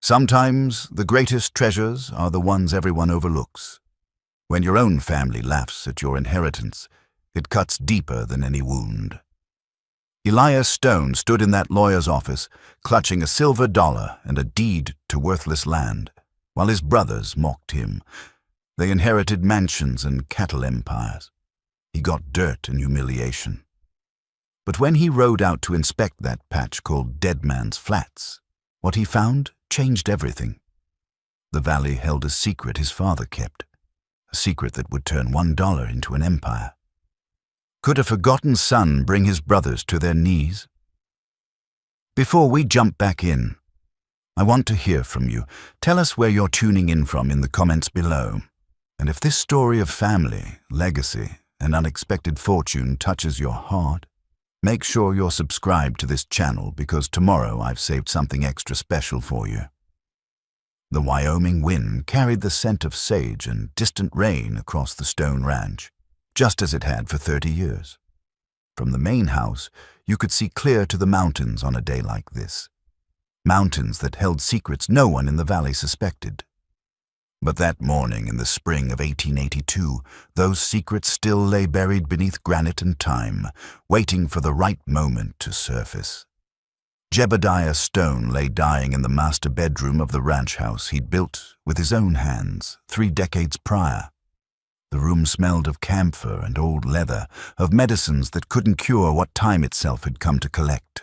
Sometimes the greatest treasures are the ones everyone overlooks. When your own family laughs at your inheritance, it cuts deeper than any wound. Elias Stone stood in that lawyer's office, clutching a silver dollar and a deed to worthless land, while his brothers mocked him. They inherited mansions and cattle empires. He got dirt and humiliation. But when he rode out to inspect that patch called Dead Man's Flats, what he found changed everything. The valley held a secret his father kept, a secret that would turn $1 into an empire. Could a forgotten son bring his brothers to their knees? Before we jump back in, I want to hear from you. Tell us where you're tuning in from in the comments below. And if this story of family, legacy, and unexpected fortune touches your heart, make sure you're subscribed to this channel because tomorrow I've saved something extra special for you. The Wyoming wind carried the scent of sage and distant rain across the Stone Ranch, just as it had for 30 years. From the main house, you could see clear to the mountains on a day like this. Mountains that held secrets no one in the valley suspected. But that morning in the spring of 1882, those secrets still lay buried beneath granite and time, waiting for the right moment to surface. Jebediah Stone lay dying in the master bedroom of the ranch house he'd built with his own hands 3 decades prior. The room smelled of camphor and old leather, of medicines that couldn't cure what time itself had come to collect.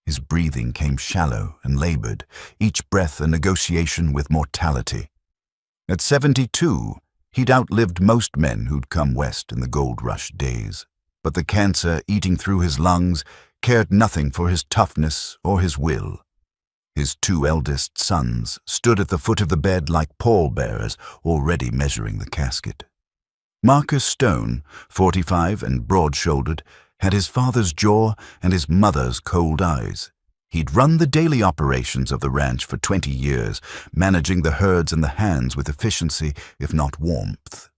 His breathing came shallow and labored, each breath a negotiation with mortality. At 72, he'd outlived most men who'd come west in the gold rush days, but the cancer eating through his lungs cared nothing for his toughness or his will. His 2 eldest sons stood at the foot of the bed like pallbearers, already measuring the casket. Marcus Stone, 45 and broad-shouldered, had his father's jaw and his mother's cold eyes. He'd run the daily operations of the ranch for 20 years, managing the herds and the hands with efficiency, if not warmth.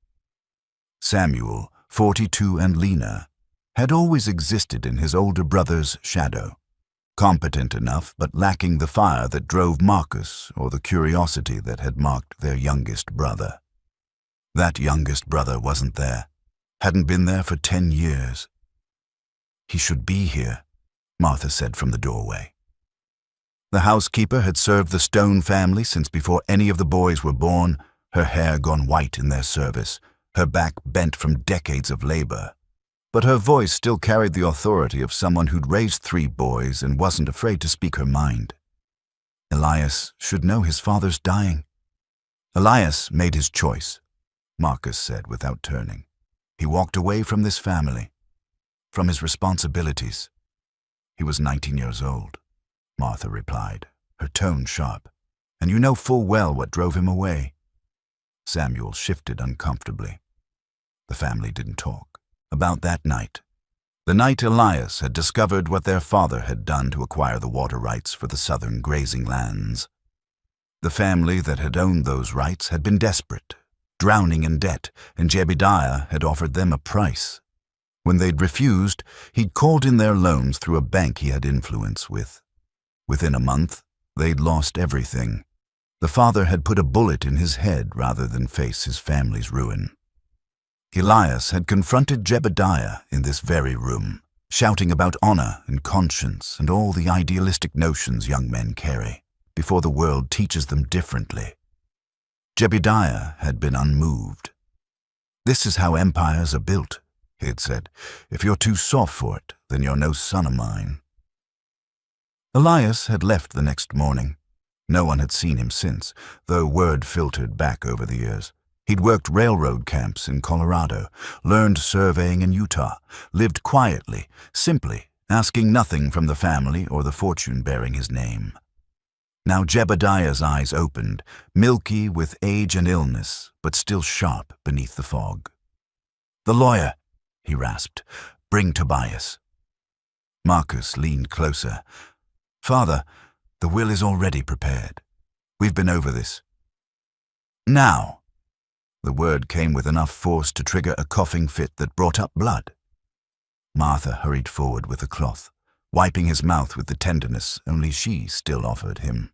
Samuel, 42 and leaner, had always existed in his older brother's shadow, competent enough but lacking the fire that drove Marcus or the curiosity that had marked their youngest brother. That youngest brother wasn't there, hadn't been there for 10 years. "He should be here," Martha said from the doorway. The housekeeper had served the Stone family since before any of the boys were born, her hair gone white in their service, her back bent from decades of labor. But her voice still carried the authority of someone who'd raised 3 boys and wasn't afraid to speak her mind. Elias should know his father's dying. Elias made his choice, Marcus said without turning. He walked away from this family, from his responsibilities. He was 19 years old, Martha replied, her tone sharp. "And you know full well what drove him away." Samuel shifted uncomfortably. The family didn't talk about that night, the night Elias had discovered what their father had done to acquire the water rights for the southern grazing lands. The family that had owned those rights had been desperate, drowning in debt, and Jebediah had offered them a price. When they'd refused, he'd called in their loans through a bank he had influence with. Within a month, they'd lost everything. The father had put a bullet in his head rather than face his family's ruin. Elias had confronted Jebediah in this very room, shouting about honor and conscience and all the idealistic notions young men carry, before the world teaches them differently. Jebediah had been unmoved. "This is how empires are built," he had said. "If you're too soft for it, then you're no son of mine." Elias had left the next morning. No one had seen him since, though word filtered back over the years. He'd worked railroad camps in Colorado, learned surveying in Utah, lived quietly, simply, asking nothing from the family or the fortune bearing his name. Now Jebediah's eyes opened, milky with age and illness, but still sharp beneath the fog. "The lawyer," he rasped. "Bring Tobias." Marcus leaned closer. "Father, the will is already prepared. We've been over this." "Now." The word came with enough force to trigger a coughing fit that brought up blood. Martha hurried forward with a cloth, wiping his mouth with the tenderness only she still offered him.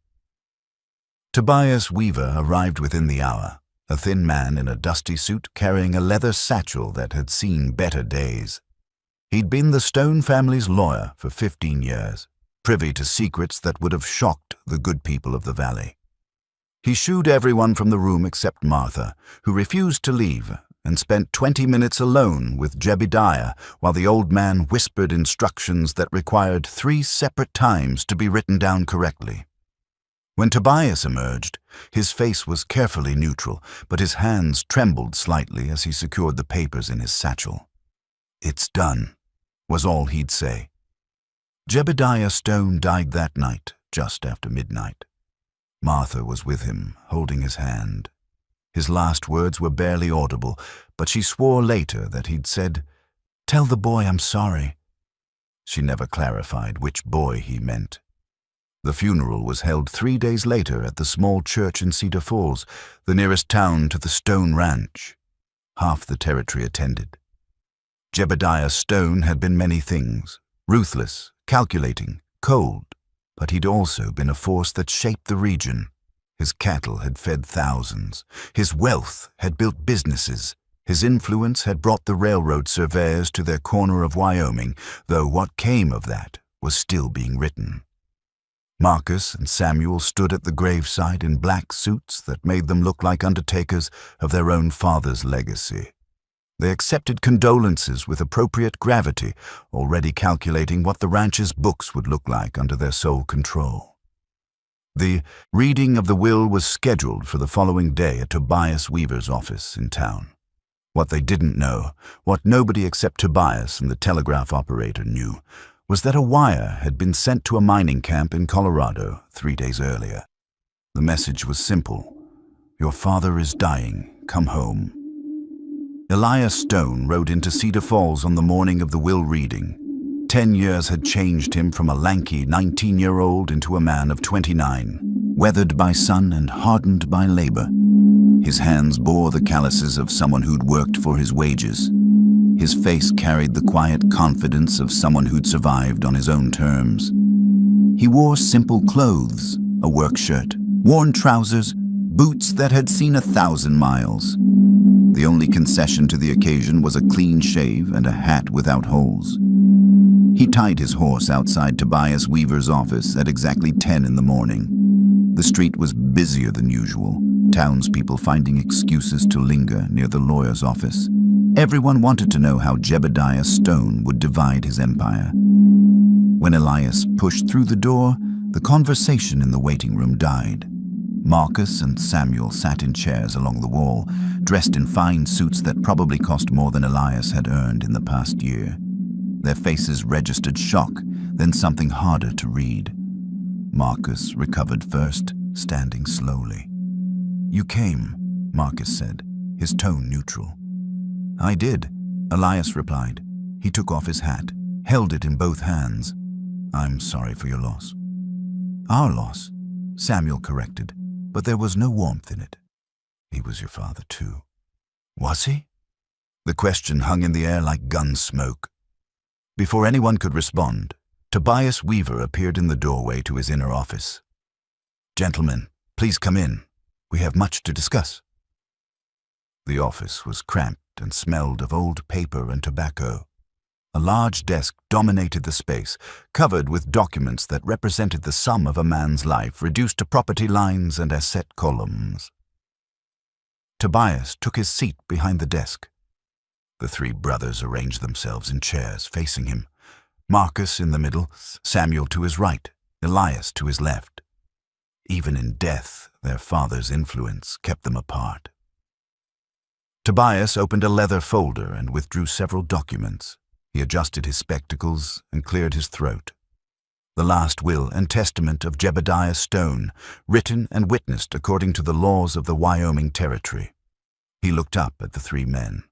Tobias Weaver arrived within the hour, a thin man in a dusty suit carrying a leather satchel that had seen better days. He'd been the Stone family's lawyer for 15 years, privy to secrets that would have shocked the good people of the valley. He shooed everyone from the room except Martha, who refused to leave, and spent 20 minutes alone with Jebediah while the old man whispered instructions that required 3 separate times to be written down correctly. When Tobias emerged, his face was carefully neutral, but his hands trembled slightly as he secured the papers in his satchel. "It's done," was all he'd say. Jebediah Stone died that night, just after midnight. Martha was with him, holding his hand. His last words were barely audible, but she swore later that he'd said, "Tell the boy I'm sorry." She never clarified which boy he meant. The funeral was held 3 days later at the small church in Cedar Falls, the nearest town to the Stone Ranch. Half the territory attended. Jebediah Stone had been many things: ruthless, calculating, cold, but he'd also been a force that shaped the region. His cattle had fed thousands. His wealth had built businesses. His influence had brought the railroad surveyors to their corner of Wyoming, though what came of that was still being written. Marcus and Samuel stood at the graveside in black suits that made them look like undertakers of their own father's legacy. They accepted condolences with appropriate gravity, already calculating what the ranch's books would look like under their sole control. The reading of the will was scheduled for the following day at Tobias Weaver's office in town. What they didn't know, what nobody except Tobias and the telegraph operator knew, was that a wire had been sent to a mining camp in Colorado 3 days earlier. The message was simple: "Your father is dying. Come home." Elias Stone rode into Cedar Falls on the morning of the will reading. 10 years had changed him from a lanky 19-year-old into a man of 29, weathered by sun and hardened by labor. His hands bore the calluses of someone who'd worked for his wages. His face carried the quiet confidence of someone who'd survived on his own terms. He wore simple clothes, a work shirt, worn trousers, boots that had seen 1,000 miles. The only concession to the occasion was a clean shave and a hat without holes. He tied his horse outside Tobias Weaver's office at exactly 10 in the morning. The street was busier than usual, townspeople finding excuses to linger near the lawyer's office. Everyone wanted to know how Jebediah Stone would divide his empire. When Elias pushed through the door, the conversation in the waiting room died. Marcus and Samuel sat in chairs along the wall, dressed in fine suits that probably cost more than Elias had earned in the past year. Their faces registered shock, then something harder to read. Marcus recovered first, standing slowly. "You came," Marcus said, his tone neutral. "I did," Elias replied. He took off his hat, held it in both hands. "I'm sorry for your loss." "Our loss," Samuel corrected, but there was no warmth in it. "He was your father, too." "Was he?" The question hung in the air like gun smoke. Before anyone could respond, Tobias Weaver appeared in the doorway to his inner office. "Gentlemen, please come in. We have much to discuss." The office was cramped and smelled of old paper and tobacco. A large desk dominated the space, covered with documents that represented the sum of a man's life reduced to property lines and asset columns. Tobias took his seat behind the desk. The 3 brothers arranged themselves in chairs facing him. Marcus in the middle, Samuel to his right, Elias to his left. Even in death, their father's influence kept them apart. Tobias opened a leather folder and withdrew several documents. He adjusted his spectacles and cleared his throat. The last will and testament of Jebediah Stone, written and witnessed according to the laws of the Wyoming Territory. He looked up at the 3 men.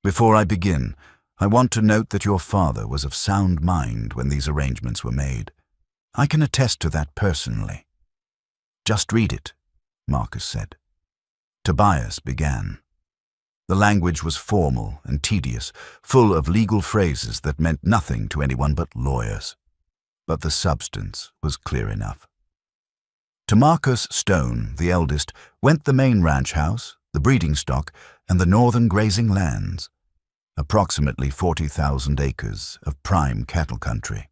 "Before I begin, I want to note that your father was of sound mind when these arrangements were made. I can attest to that personally." "Just read it," Marcus said. Tobias began. The language was formal and tedious, full of legal phrases that meant nothing to anyone but lawyers. But the substance was clear enough. To Marcus Stone, the eldest, went the main ranch house, the breeding stock, and the northern grazing lands, approximately 40,000 acres of prime cattle country.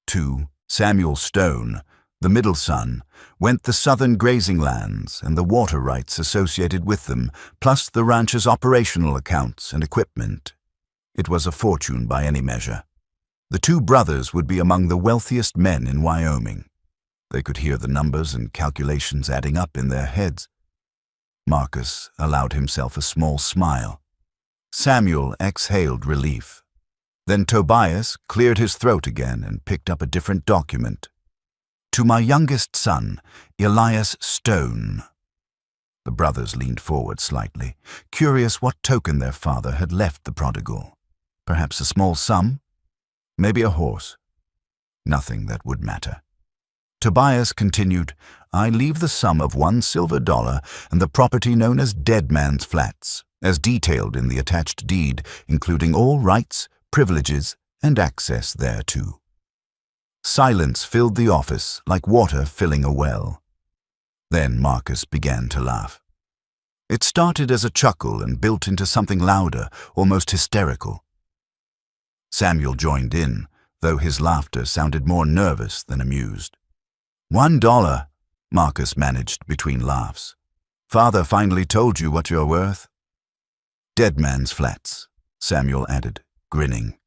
To Samuel Stone, the middle son, went the southern grazing lands and the water rights associated with them, plus the ranch's operational accounts and equipment. It was a fortune by any measure. The two brothers would be among the wealthiest men in Wyoming. They could hear the numbers and calculations adding up in their heads. Marcus allowed himself a small smile. Samuel exhaled relief. Then Tobias cleared his throat again and picked up a different document. To my youngest son, Elias Stone. The brothers leaned forward slightly, curious what token their father had left the prodigal. Perhaps a small sum? Maybe a horse. Nothing that would matter. Tobias continued, I leave the sum of $1 silver and the property known as Dead Man's Flats, as detailed in the attached deed, including all rights, privileges, and access thereto. Silence filled the office like water filling a well. Then Marcus began to laugh. It started as a chuckle and built into something louder, almost hysterical. Samuel joined in, though his laughter sounded more nervous than amused. $1, Marcus managed between laughs. Father finally told you what you're worth? Dead Man's Flats, Samuel added, grinning.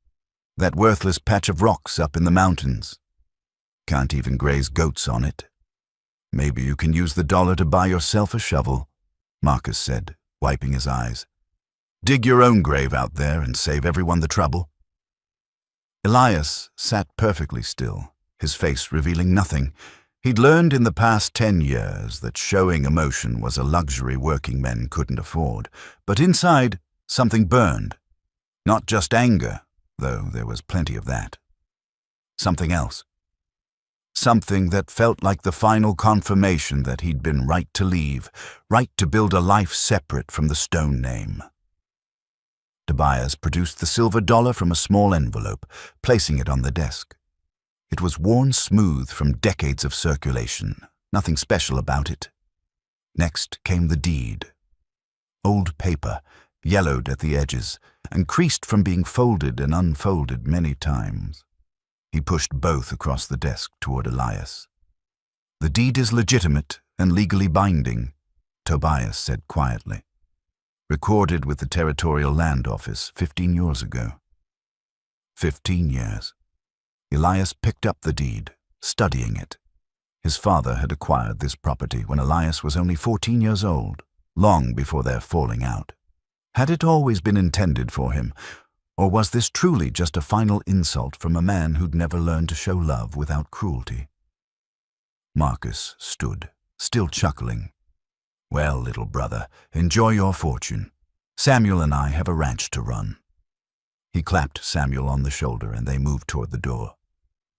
That worthless patch of rocks up in the mountains. Can't even graze goats on it. Maybe you can use the $1 to buy yourself a shovel, Marcus said, wiping his eyes. Dig your own grave out there and save everyone the trouble. Elias sat perfectly still, his face revealing nothing. He'd learned in the past 10 years that showing emotion was a luxury working men couldn't afford, but inside, something burned. Not just anger, though there was plenty of that. Something else. Something that felt like the final confirmation that he'd been right to leave, right to build a life separate from the Stone name. Tobias produced the silver $1 from a small envelope, placing it on the desk. It was worn smooth from decades of circulation, nothing special about it. Next came the deed. Old paper, yellowed at the edges, and creased from being folded and unfolded many times. He pushed both across the desk toward Elias. The deed is legitimate and legally binding, Tobias said quietly. Recorded with the Territorial Land Office 15 years ago. 15 years. Elias picked up the deed, studying it. His father had acquired this property when Elias was only 14 years old, long before their falling out. Had it always been intended for him, or was this truly just a final insult from a man who'd never learned to show love without cruelty? Marcus stood, still chuckling. Well, little brother, enjoy your fortune. Samuel and I have a ranch to run. He clapped Samuel on the shoulder and they moved toward the door.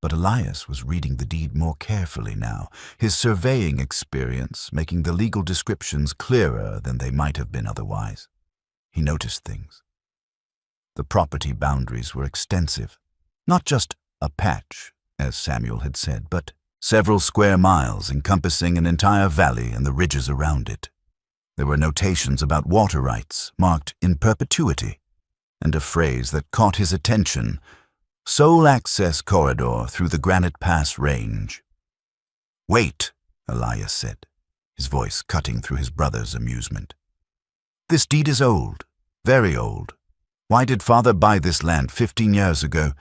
But Elias was reading the deed more carefully now, his surveying experience making the legal descriptions clearer than they might have been otherwise. He noticed things. The property boundaries were extensive, not just a patch, as Samuel had said, but several square miles encompassing an entire valley and the ridges around it. There were notations about water rights, marked in perpetuity, and a phrase that caught his attention, sole access corridor through the Granite Pass Range. Wait, Elias said, his voice cutting through his brother's amusement. This deed is old, very old. Why did father buy this land 15 years ago?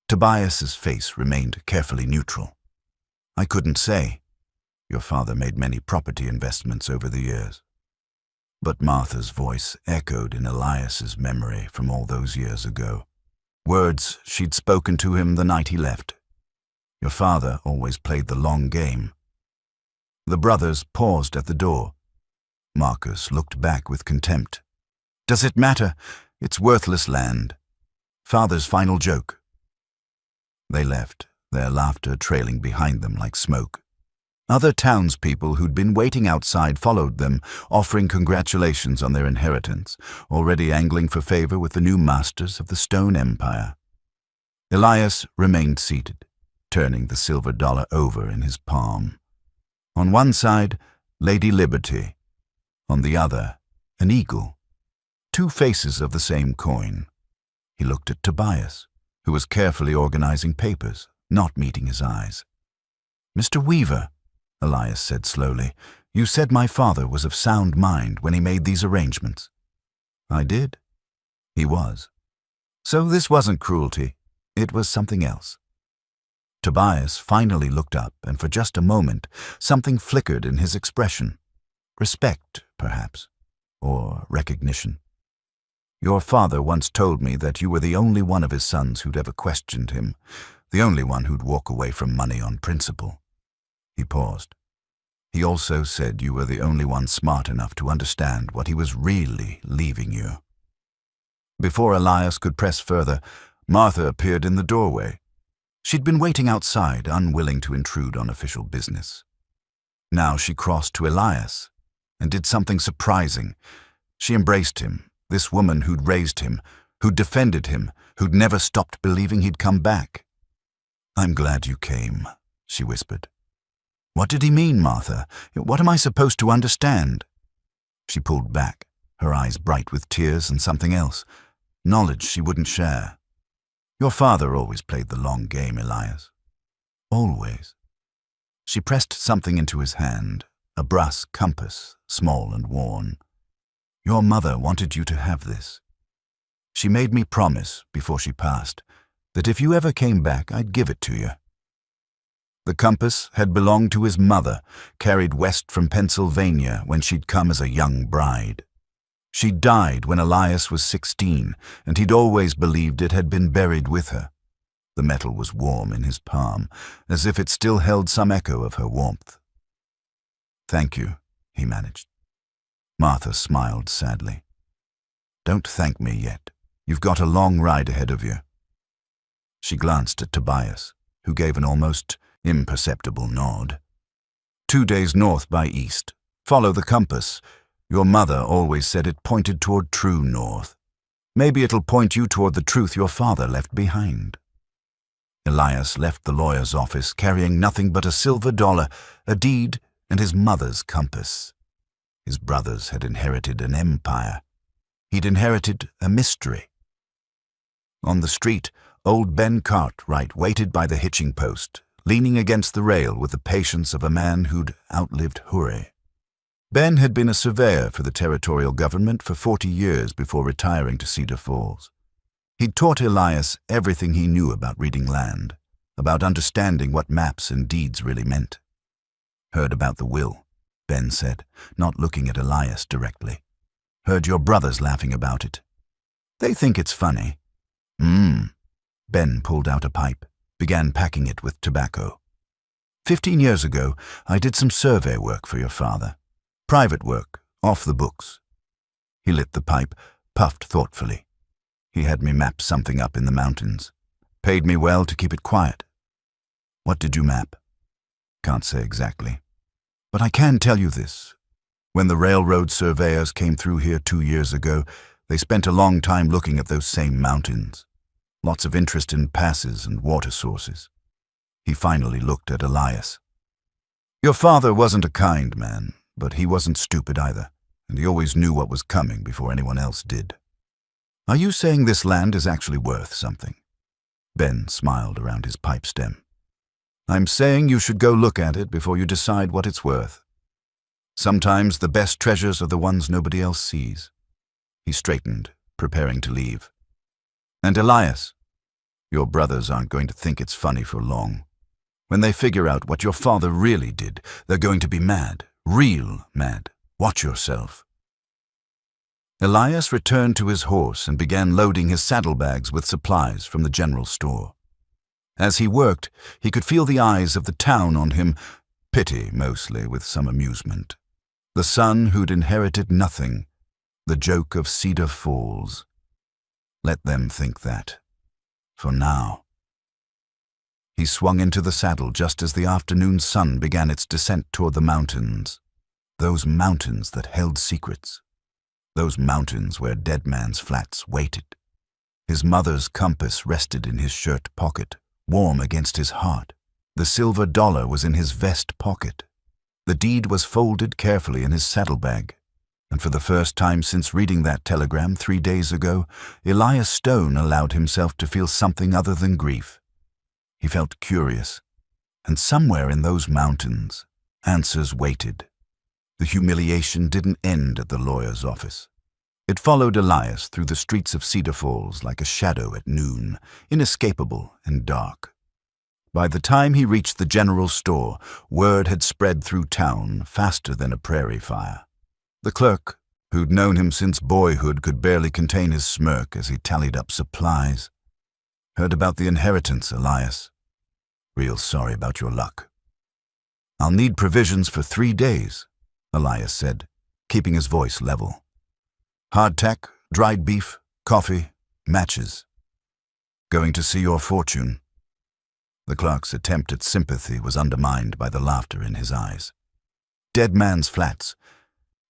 Tobias's face remained carefully neutral. I couldn't say. Your father made many property investments over the years. But Martha's voice echoed in Elias's memory from all those years ago. Words she'd spoken to him the night he left. Your father always played the long game. The brothers paused at the door. Marcus looked back with contempt. Does it matter? It's worthless land. Father's final joke. They left, their laughter trailing behind them like smoke. Other townspeople who'd been waiting outside followed them, offering congratulations on their inheritance, already angling for favor with the new masters of the Stone Empire. Elias remained seated, turning the silver $1 over in his palm. On one side, Lady Liberty. On the other, an eagle. Two faces of the same coin. He looked at Tobias, who was carefully organizing papers, not meeting his eyes. "Mr. Weaver," Elias said slowly, "you said my father was of sound mind when he made these arrangements." "I did." He was. So this wasn't cruelty. It was something else. Tobias finally looked up, and for just a moment, something flickered in his expression. Respect, perhaps, or recognition. "Your father once told me that you were the only one of his sons who'd ever questioned him, the only one who'd walk away from money on principle." He paused. "He also said you were the only one smart enough to understand what he was really leaving you." Before Elias could press further, Martha appeared in the doorway. She'd been waiting outside, unwilling to intrude on official business. Now she crossed to Elias and did something surprising. She embraced him, this woman who'd raised him, who'd defended him, who'd never stopped believing he'd come back. "I'm glad you came," she whispered. "What did he mean, Martha? What am I supposed to understand?" She pulled back, her eyes bright with tears and something else, knowledge she wouldn't share. "Your father always played the long game, Elias. Always." She pressed something into his hand, a brass compass, small and worn. "Your mother wanted you to have this. She made me promise, before she passed, that if you ever came back, I'd give it to you." The compass had belonged to his mother, carried west from Pennsylvania when she'd come as a young bride. She died when Elias was 16, and he'd always believed it had been buried with her. The metal was warm in his palm, as if it still held some echo of her warmth. "Thank you," he managed. Martha smiled sadly. "Don't thank me yet. You've got a long ride ahead of you." She glanced at Tobias, who gave an almost imperceptible nod. "2 days north by east. Follow the compass. Your mother always said it pointed toward true north. Maybe it'll point you toward the truth your father left behind." Elias left the lawyer's office carrying nothing but a silver dollar, a deed, and his mother's compass. His brothers had inherited an empire. He'd inherited a mystery. On the street, old Ben Cartwright waited by the hitching post, leaning against the rail with the patience of a man who'd outlived hurry. Ben had been a surveyor for the territorial government for 40 years before retiring to Cedar Falls. He'd taught Elias everything he knew about reading land, about understanding what maps and deeds really meant. "Heard about the will," Ben said, not looking at Elias directly. "Heard your brothers laughing about it. They think it's funny." Ben pulled out a pipe, began packing it with tobacco. 15 years ago, I did some survey work for your father. Private work, off the books." He lit the pipe, puffed thoughtfully. "He had me map something up in the mountains. Paid me well to keep it quiet." "What did you map?" "Can't say exactly. But I can tell you this. When the railroad surveyors came through here 2 years ago, they spent a long time looking at those same mountains. Lots of interest in passes and water sources." He finally looked at Elias. "Your father wasn't a kind man, but he wasn't stupid either, and he always knew what was coming before anyone else did. Are you saying this land is actually worth something?" Ben smiled around his pipe stem. "I'm saying you should go look at it before you decide what it's worth. Sometimes the best treasures are the ones nobody else sees." He straightened, preparing to leave. "And Elias, your brothers aren't going to think it's funny for long. When they figure out what your father really did, they're going to be mad. Real mad. Watch yourself." Elias returned to his horse and began loading his saddlebags with supplies from the general store. As he worked, he could feel the eyes of the town on him, pity mostly, with some amusement. The son who'd inherited nothing, the joke of Cedar Falls. Let them think that. For now. He swung into the saddle just as the afternoon sun began its descent toward the mountains. Those mountains that held secrets. Those mountains where Dead Man's Flats waited. His mother's compass rested in his shirt pocket, warm against his heart. The silver dollar was in his vest pocket. The deed was folded carefully in his saddlebag, and for the first time since reading that telegram 3 days ago, Elias Stone allowed himself to feel something other than grief. He felt curious, and somewhere in those mountains, answers waited. The humiliation didn't end at the lawyer's office. It followed Elias through the streets of Cedar Falls like a shadow at noon, inescapable and dark. By the time he reached the general store, word had spread through town faster than a prairie fire. The clerk, who'd known him since boyhood, could barely contain his smirk as he tallied up supplies. "Heard about the inheritance, Elias. Real sorry about your luck." "I'll need provisions for 3 days," Elias said, keeping his voice level. "Hardtack, dried beef, coffee, matches. Going to see your fortune." The clerk's attempt at sympathy was undermined by the laughter in his eyes. "Dead man's flats.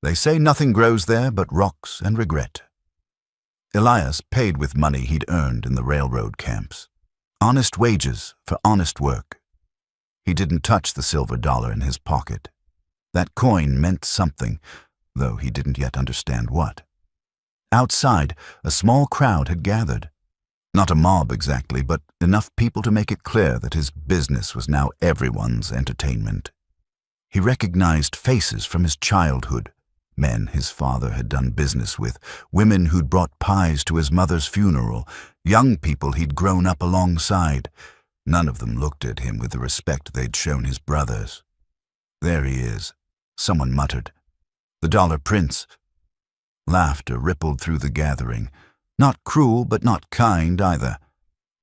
They say nothing grows there but rocks and regret." Elias paid with money he'd earned in the railroad camps. Honest wages for honest work. He didn't touch the silver dollar in his pocket. That coin meant something, though he didn't yet understand what. Outside, a small crowd had gathered. Not a mob exactly, but enough people to make it clear that his business was now everyone's entertainment. He recognized faces from his childhood, men his father had done business with, women who'd brought pies to his mother's funeral, young people he'd grown up alongside. None of them looked at him with the respect they'd shown his brothers. "There he is," someone muttered. "The Dollar Prince." Laughter rippled through the gathering. Not cruel, but not kind either.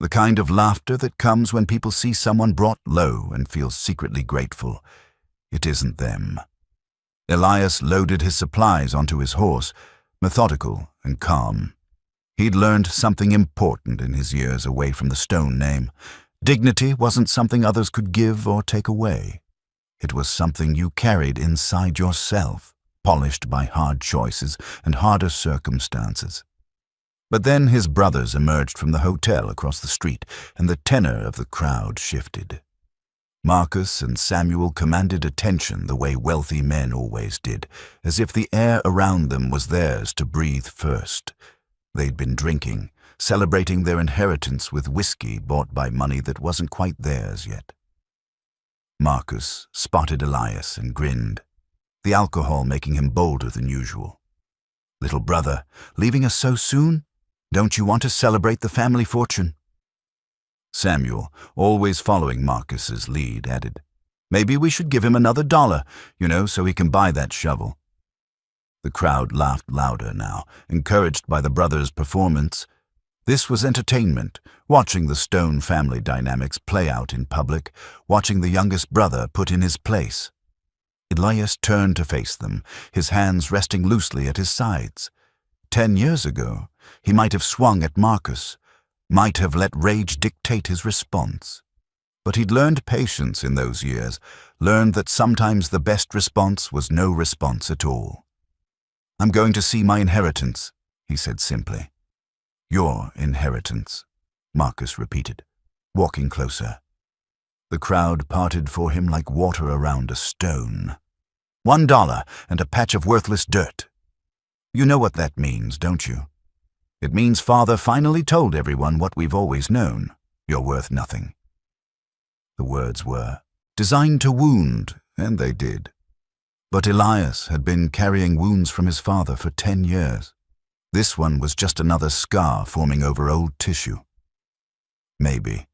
The kind of laughter that comes when people see someone brought low and feel secretly grateful. It isn't them. Elias loaded his supplies onto his horse, methodical and calm. He'd learned something important in his years away from the Stone name. Dignity wasn't something others could give or take away. It was something you carried inside yourself, polished by hard choices and harder circumstances. But then his brothers emerged from the hotel across the street, and the tenor of the crowd shifted. Marcus and Samuel commanded attention the way wealthy men always did, as if the air around them was theirs to breathe first. They'd been drinking, celebrating their inheritance with whiskey bought by money that wasn't quite theirs yet. Marcus spotted Elias and grinned, the alcohol making him bolder than usual. "Little brother, leaving us so soon? Don't you want to celebrate the family fortune?" Samuel, always following Marcus's lead, added, "Maybe we should give him another $1, so he can buy that shovel." The crowd laughed louder now, encouraged by the brothers' performance. This was entertainment, watching the Stone family dynamics play out in public, watching the youngest brother put in his place. Elias turned to face them, his hands resting loosely at his sides. 10 years ago, he might have swung at Marcus, might have let rage dictate his response. But he'd learned patience in those years, learned that sometimes the best response was no response at all. "I'm going to see my inheritance," he said simply. "Your inheritance," Marcus repeated, walking closer. The crowd parted for him like water around a stone. $1 and a patch of worthless dirt. You know what that means, don't you? It means Father finally told everyone what we've always known. You're worth nothing. The words were designed to wound, and they did. But Elias had been carrying wounds from his father for 10 years. This one was just another scar forming over old tissue. "Maybe,"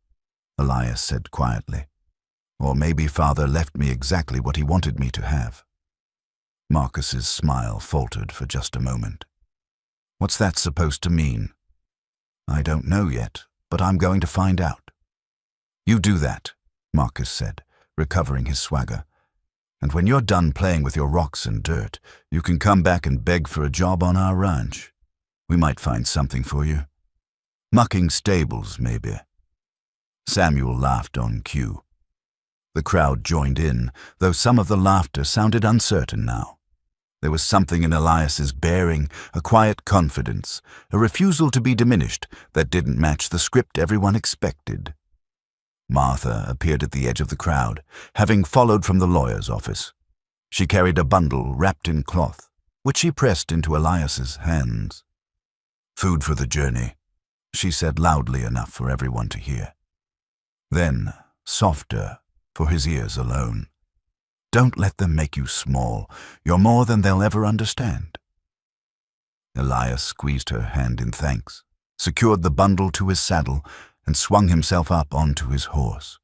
Elias said quietly. "Or maybe Father left me exactly what he wanted me to have." Marcus's smile faltered for just a moment. "What's that supposed to mean?" "I don't know yet, but I'm going to find out." "You do that," Marcus said, recovering his swagger. "And when you're done playing with your rocks and dirt, you can come back and beg for a job on our ranch. We might find something for you. Mucking stables, maybe." Samuel laughed on cue. The crowd joined in, though some of the laughter sounded uncertain now. There was something in Elias's bearing, a quiet confidence, a refusal to be diminished that didn't match the script everyone expected. Martha appeared at the edge of the crowd, having followed from the lawyer's office. She carried a bundle wrapped in cloth, which she pressed into Elias's hands. "Food for the journey," she said loudly enough for everyone to hear. Then, softer, for his ears alone, "Don't let them make you small. You're more than they'll ever understand." Elias squeezed her hand in thanks, secured the bundle to his saddle, and swung himself up onto his horse.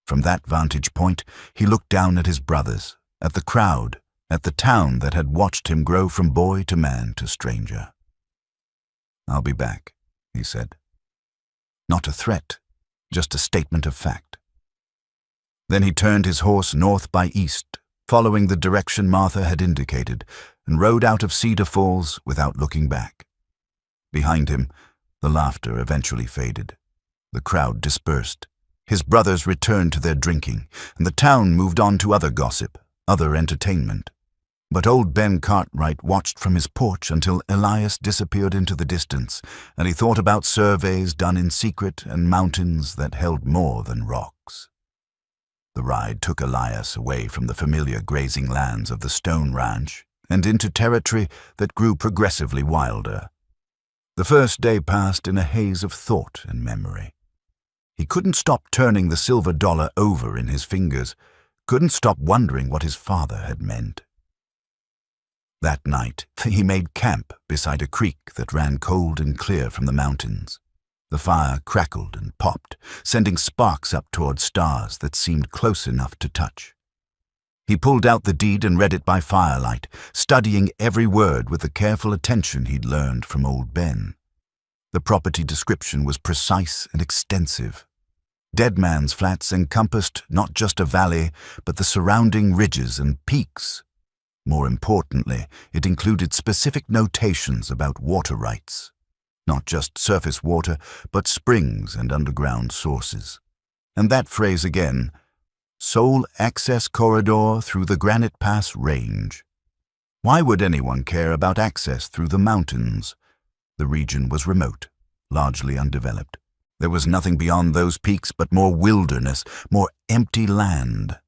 From that vantage point, he looked down at his brothers, at the crowd, at the town that had watched him grow from boy to man to stranger. "I'll be back," he said. Not a threat, just a statement of fact. Then he turned his horse north by east, following the direction Martha had indicated, and rode out of Cedar Falls without looking back. Behind him, the laughter eventually faded. The crowd dispersed. His brothers returned to their drinking, and the town moved on to other gossip, other entertainment. But old Ben Cartwright watched from his porch until Elias disappeared into the distance, and he thought about surveys done in secret and mountains that held more than rocks. The ride took Elias away from the familiar grazing lands of the Stone Ranch and into territory that grew progressively wilder. The first day passed in a haze of thought and memory. He couldn't stop turning the silver dollar over in his fingers, couldn't stop wondering what his father had meant. That night, he made camp beside a creek that ran cold and clear from the mountains. The fire crackled and popped, sending sparks up toward stars that seemed close enough to touch. He pulled out the deed and read it by firelight, studying every word with the careful attention he'd learned from old Ben. The property description was precise and extensive. Dead Man's Flats encompassed not just a valley, but the surrounding ridges and peaks. More importantly, it included specific notations about water rights. Not just surface water, but springs and underground sources. And that phrase again, sole access corridor through the Granite Pass Range. Why would anyone care about access through the mountains? The region was remote, largely undeveloped. There was nothing beyond those peaks but more wilderness, more empty land.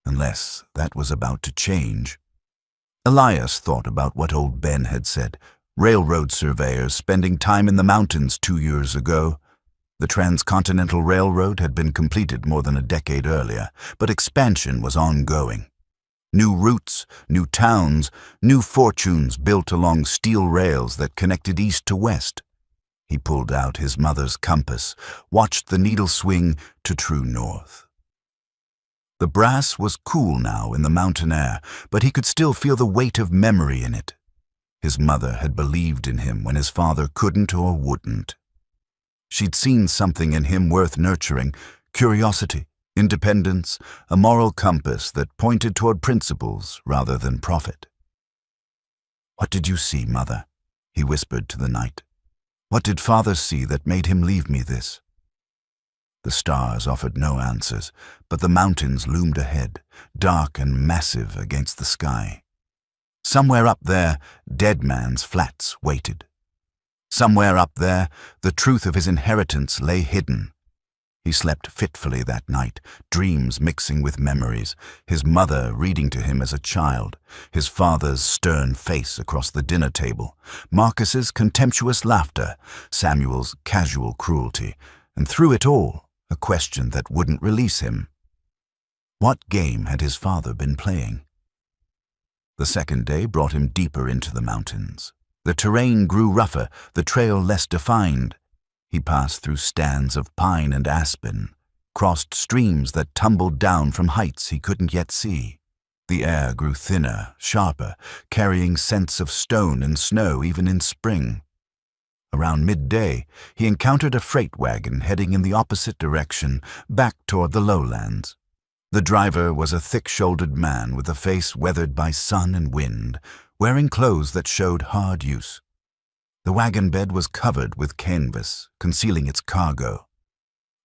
Unless that was about to change. Elias thought about what old Ben had said, railroad surveyors spending time in the mountains 2 years ago. The Transcontinental Railroad had been completed more than a decade earlier, but expansion was ongoing. New routes, new towns, new fortunes built along steel rails that connected east to west. He pulled out his mother's compass, watched the needle swing to true north. The brass was cool now in the mountain air, but he could still feel the weight of memory in it. His mother had believed in him when his father couldn't or wouldn't. She'd seen something in him worth nurturing, curiosity, independence, a moral compass that pointed toward principles rather than profit. "What did you see, Mother?" he whispered to the night. "What did Father see that made him leave me this?" The stars offered no answers, but the mountains loomed ahead, dark and massive against the sky. Somewhere up there, Dead Man's Flats waited. Somewhere up there, the truth of his inheritance lay hidden. He slept fitfully that night, dreams mixing with memories, his mother reading to him as a child, his father's stern face across the dinner table, Marcus's contemptuous laughter, Samuel's casual cruelty, and through it all, a question that wouldn't release him. What game had his father been playing? The second day brought him deeper into the mountains. The terrain grew rougher, the trail less defined. He passed through stands of pine and aspen, crossed streams that tumbled down from heights he couldn't yet see. The air grew thinner, sharper, carrying scents of stone and snow even in spring. Around midday, he encountered a freight wagon heading in the opposite direction, back toward the lowlands. The driver was a thick-shouldered man with a face weathered by sun and wind, wearing clothes that showed hard use. The wagon bed was covered with canvas, concealing its cargo.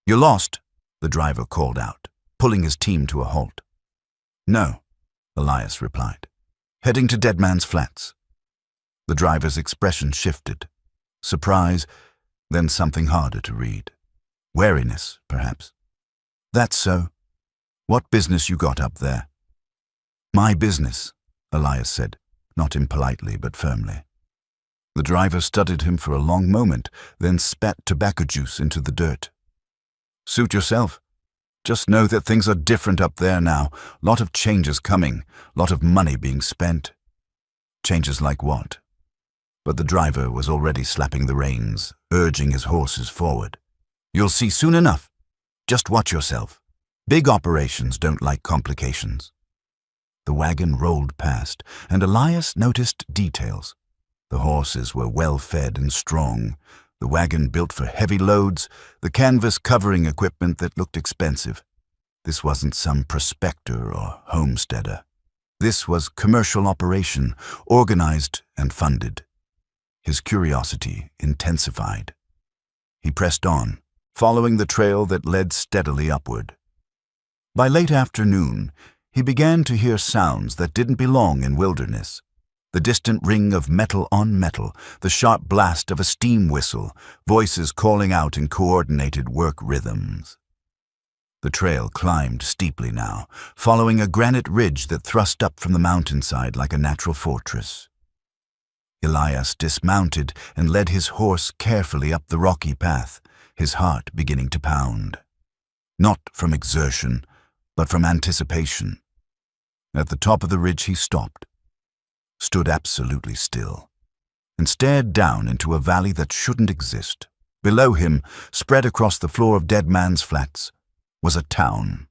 "You lost," the driver called out, pulling his team to a halt. "No," Elias replied. "Heading to Dead Man's Flats." The driver's expression shifted. Surprise, then something harder to read. Wariness, perhaps. "That's so. What business you got up there?" My business, Elias said, not impolitely but firmly. The driver studied him for a long moment, then spat tobacco juice into the dirt. Suit yourself. Just know that things are different up there now. Lot of changes coming, lot of money being spent. Changes like what? But the driver was already slapping the reins, urging his horses forward. You'll see soon enough. Just watch yourself. Big operations don't like complications. The wagon rolled past, and Elias noticed details. The horses were well fed and strong, the wagon built for heavy loads, the canvas covering equipment that looked expensive. This wasn't some prospector or homesteader. This was commercial operation, organized and funded. His curiosity intensified. He pressed on, following the trail that led steadily upward. By late afternoon, he began to hear sounds that didn't belong in wilderness. The distant ring of metal on metal, the sharp blast of a steam whistle, voices calling out in coordinated work rhythms. The trail climbed steeply now, following a granite ridge that thrust up from the mountainside like a natural fortress. Elias dismounted and led his horse carefully up the rocky path, his heart beginning to pound. Not from exertion, but from anticipation. At the top of the ridge he stopped, stood absolutely still, and stared down into a valley that shouldn't exist. Below him, spread across the floor of Dead Man's Flats, was a town.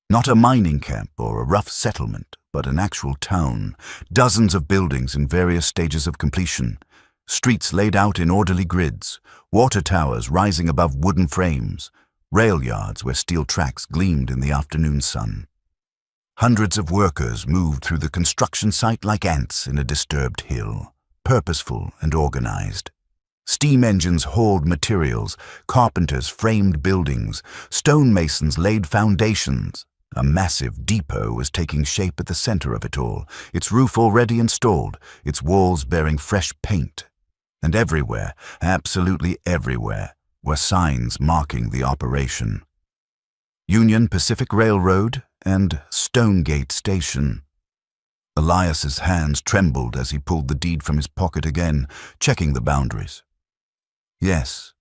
Not a mining camp or a rough settlement, but an actual town. Dozens of buildings in various stages of completion. Streets laid out in orderly grids. Water towers rising above wooden frames. Rail yards where steel tracks gleamed in the afternoon sun. Hundreds of workers moved through the construction site like ants in a disturbed hill, purposeful and organized. Steam engines hauled materials, carpenters framed buildings, stonemasons laid foundations. A massive depot was taking shape at the center of it all, its roof already installed, its walls bearing fresh paint. And everywhere, absolutely everywhere, were signs marking the operation. Union Pacific Railroad and Stonegate Station. Elias's hands trembled as he pulled the deed from his pocket again, checking the boundaries. Yes,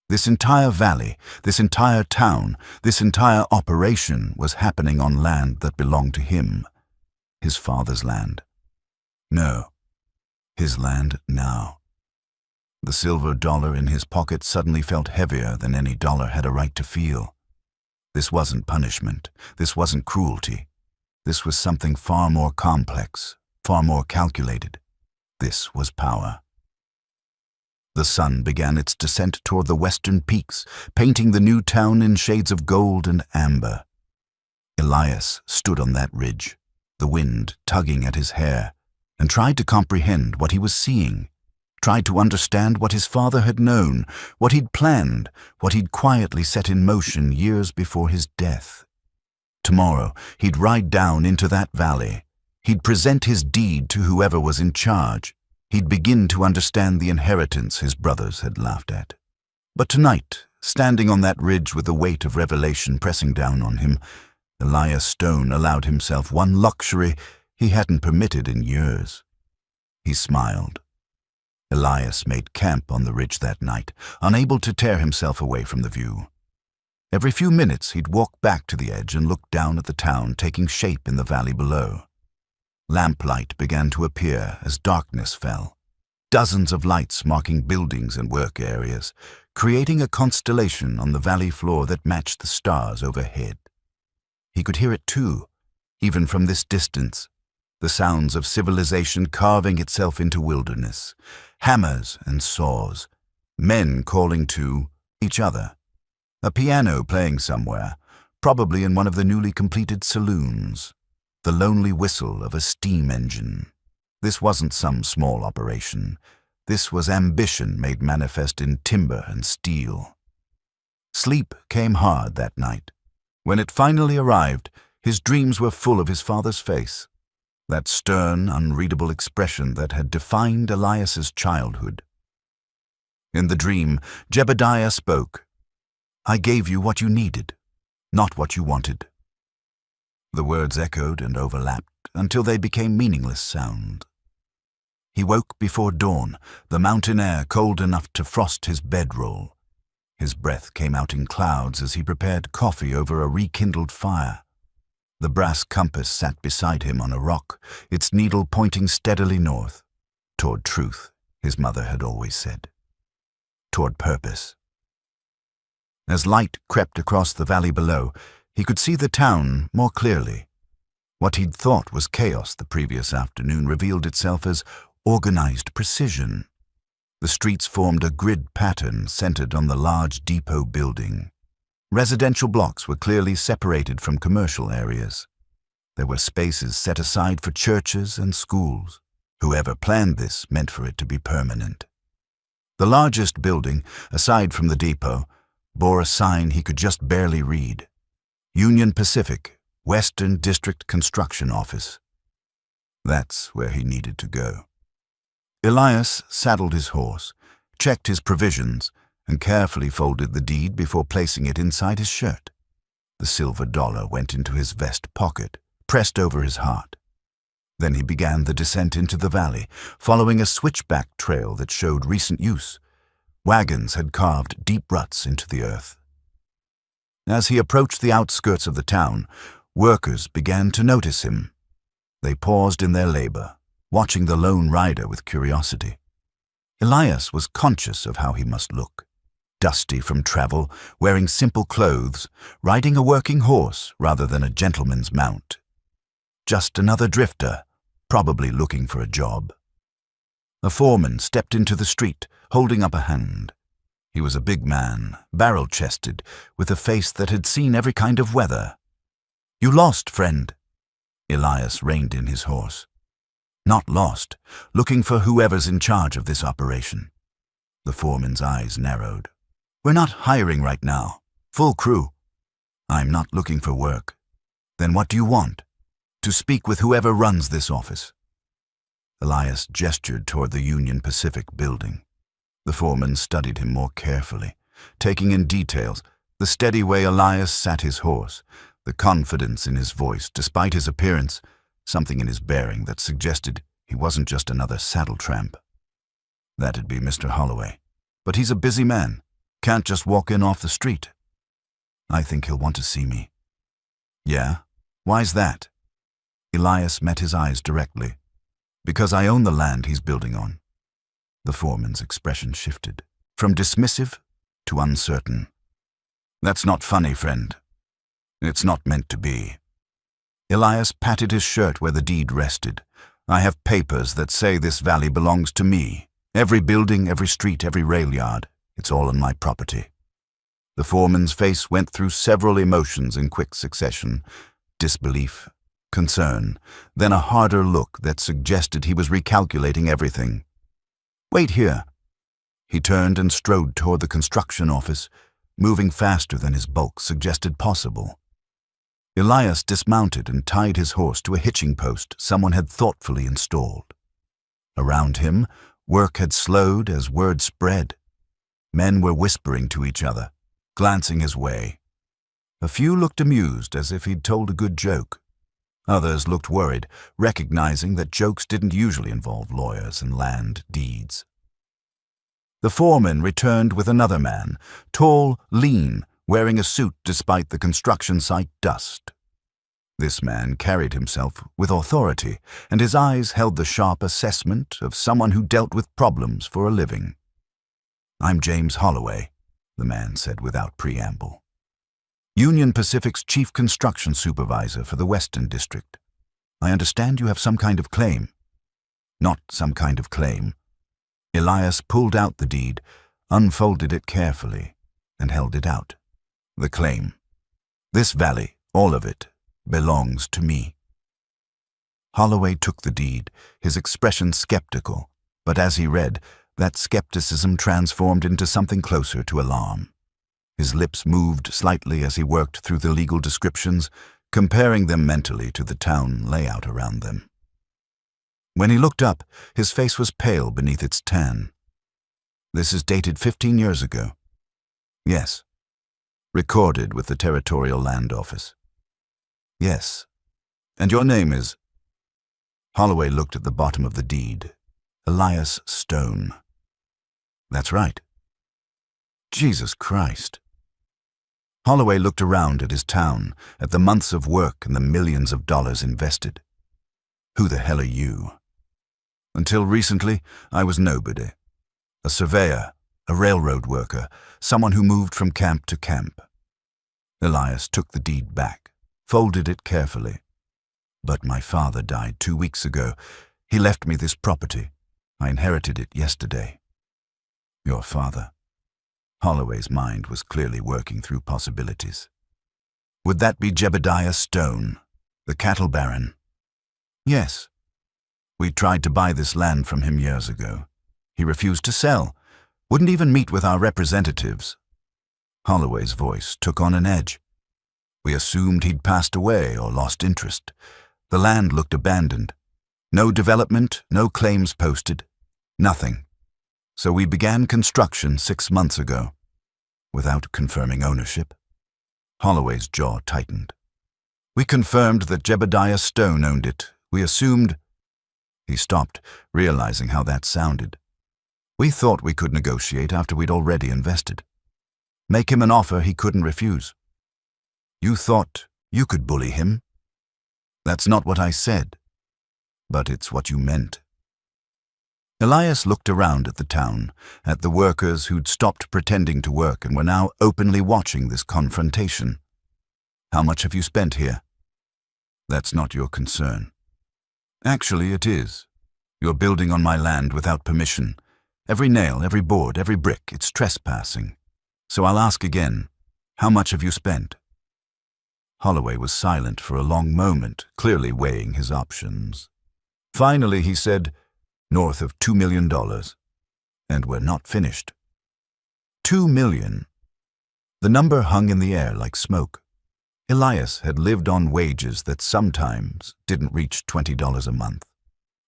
this entire valley, this entire town, this entire operation was happening on land that belonged to him. His father's land. No, his land now. The silver dollar in his pocket suddenly felt heavier than any dollar had a right to feel. This wasn't punishment. This wasn't cruelty. This was something far more complex, far more calculated. This was power. The sun began its descent toward the western peaks, painting the new town in shades of gold and amber. Elias stood on that ridge, the wind tugging at his hair, and tried to comprehend what he was seeing. Tried to understand what his father had known, what he'd planned, what he'd quietly set in motion years before his death. Tomorrow, he'd ride down into that valley. He'd present his deed to whoever was in charge. He'd begin to understand the inheritance his brothers had laughed at. But tonight, standing on that ridge with the weight of revelation pressing down on him, Elias Stone allowed himself one luxury he hadn't permitted in years. He smiled. Elias made camp on the ridge that night, unable to tear himself away from the view. Every few minutes he'd walk back to the edge and look down at the town taking shape in the valley below. Lamplight began to appear as darkness fell. Dozens of lights marking buildings and work areas, creating a constellation on the valley floor that matched the stars overhead. He could hear it too, even from this distance. The sounds of civilization carving itself into wilderness, hammers and saws, men calling to each other, a piano playing somewhere, probably in one of the newly completed saloons, the lonely whistle of a steam engine. This wasn't some small operation. This was ambition made manifest in timber and steel. Sleep came hard that night. When it finally arrived, his dreams were full of his father's face. That stern, unreadable expression that had defined Elias's childhood. In the dream, Jebediah spoke. "I gave you what you needed, not what you wanted." The words echoed and overlapped, until they became meaningless sound. He woke before dawn, the mountain air cold enough to frost his bedroll. His breath came out in clouds as he prepared coffee over a rekindled fire. The brass compass sat beside him on a rock, its needle pointing steadily north, toward truth, his mother had always said. Toward purpose. As light crept across the valley below, he could see the town more clearly. What he'd thought was chaos the previous afternoon revealed itself as organized precision. The streets formed a grid pattern centered on the large depot building. Residential blocks were clearly separated from commercial areas. There were spaces set aside for churches and schools. Whoever planned this meant for it to be permanent. The largest building, aside from the depot, bore a sign he could just barely read. Union Pacific, Western District Construction Office. That's where he needed to go. Elias saddled his horse, checked his provisions, and carefully folded the deed before placing it inside his shirt. The silver dollar went into his vest pocket, pressed over his heart. Then he began the descent into the valley, following a switchback trail that showed recent use. Wagons had carved deep ruts into the earth. As he approached the outskirts of the town, workers began to notice him. They paused in their labor, watching the lone rider with curiosity. Elias was conscious of how he must look. Dusty from travel, wearing simple clothes, riding a working horse rather than a gentleman's mount. Just another drifter, probably looking for a job. A foreman stepped into the street, holding up a hand. He was a big man, barrel-chested, with a face that had seen every kind of weather. "You lost, friend." Elias reined in his horse. Not lost, looking for whoever's in charge of this operation. The foreman's eyes narrowed. "We're not hiring right now. Full crew." "I'm not looking for work." "Then what do you want?" "To speak with whoever runs this office." Elias gestured toward the Union Pacific building. The foreman studied him more carefully, taking in details, the steady way Elias sat his horse, the confidence in his voice despite his appearance, something in his bearing that suggested he wasn't just another saddle tramp. "That'd be Mr. Holloway. But he's a busy man. Can't just walk in off the street." "I think he'll want to see me." "Yeah? Why's that?" Elias met his eyes directly. "Because I own the land he's building on." The foreman's expression shifted, from dismissive to uncertain. "That's not funny, friend. It's not meant to be." Elias patted his shirt where the deed rested. "I have papers that say this valley belongs to me. Every building, every street, every rail yard. It's all on my property." The foreman's face went through several emotions in quick succession. Disbelief, concern, then a harder look that suggested he was recalculating everything. "Wait here." He turned and strode toward the construction office, moving faster than his bulk suggested possible. Elias dismounted and tied his horse to a hitching post someone had thoughtfully installed. Around him, work had slowed as word spread. Men were whispering to each other, glancing his way. A few looked amused, as if he'd told a good joke. Others looked worried, recognizing that jokes didn't usually involve lawyers and land deeds. The foreman returned with another man, tall, lean, wearing a suit despite the construction site dust. This man carried himself with authority, and his eyes held the sharp assessment of someone who dealt with problems for a living. "I'm James Holloway," the man said without preamble. "Union Pacific's chief construction supervisor for the Western District. I understand you have some kind of claim." "Not some kind of claim." Elias pulled out the deed, unfolded it carefully, and held it out. "The claim. This valley, all of it, belongs to me." Holloway took the deed, his expression skeptical, but as he read, that skepticism transformed into something closer to alarm. His lips moved slightly as he worked through the legal descriptions, comparing them mentally to the town layout around them. When he looked up, his face was pale beneath its tan. "This is dated 15 years ago." "Yes." "Recorded with the Territorial Land Office." "Yes." "And your name is—" Holloway looked at the bottom of the deed. Elias Stone. That's right. Jesus Christ. Holloway looked around at his town, at the months of work and the millions of dollars invested. Who the hell are you? Until recently, I was nobody. A surveyor, a railroad worker, someone who moved from camp to camp. Elias took the deed back, folded it carefully. But my father died 2 weeks ago. He left me this property. I inherited it yesterday. Your father. Holloway's mind was clearly working through possibilities. Would that be Jebediah Stone, the cattle baron? Yes. We tried to buy this land from him years ago. He refused to sell, wouldn't even meet with our representatives. Holloway's voice took on an edge. We assumed he'd passed away or lost interest. The land looked abandoned. No development, no claims posted, nothing. So we began construction 6 months ago, without confirming ownership. Holloway's jaw tightened. We confirmed that Jebediah Stone owned it. We assumed... He stopped, realizing how that sounded. We thought we could negotiate after we'd already invested. Make him an offer he couldn't refuse. You thought you could bully him? That's not what I said, but it's what you meant. Elias looked around at the town, at the workers who'd stopped pretending to work and were now openly watching this confrontation. How much have you spent here? That's not your concern. Actually, it is. You're building on my land without permission. Every nail, every board, every brick, it's trespassing. So I'll ask again, how much have you spent? Holloway was silent for a long moment, clearly weighing his options. Finally, he said, north of $2 million. And we're not finished. $2 million. The number hung in the air like smoke. Elias had lived on wages that sometimes didn't reach $20 a month.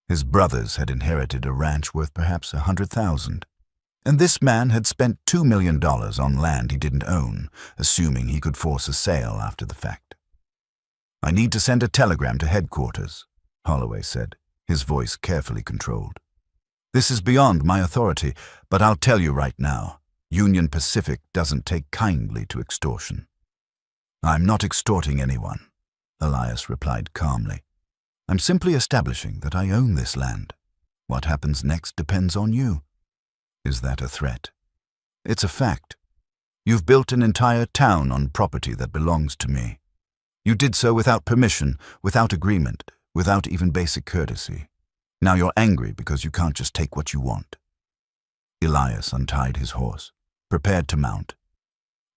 His brothers had inherited a ranch worth perhaps $100,000. And this man had spent $2 million on land he didn't own, assuming he could force a sale after the fact. I need to send a telegram to headquarters, Holloway said, his voice carefully controlled. This is beyond my authority, but I'll tell you right now, Union Pacific doesn't take kindly to extortion. I'm not extorting anyone, Elias replied calmly. I'm simply establishing that I own this land. What happens next depends on you. Is that a threat? It's a fact. You've built an entire town on property that belongs to me. You did so without permission, without agreement, without even basic courtesy. Now you're angry because you can't just take what you want. Elias untied his horse, prepared to mount.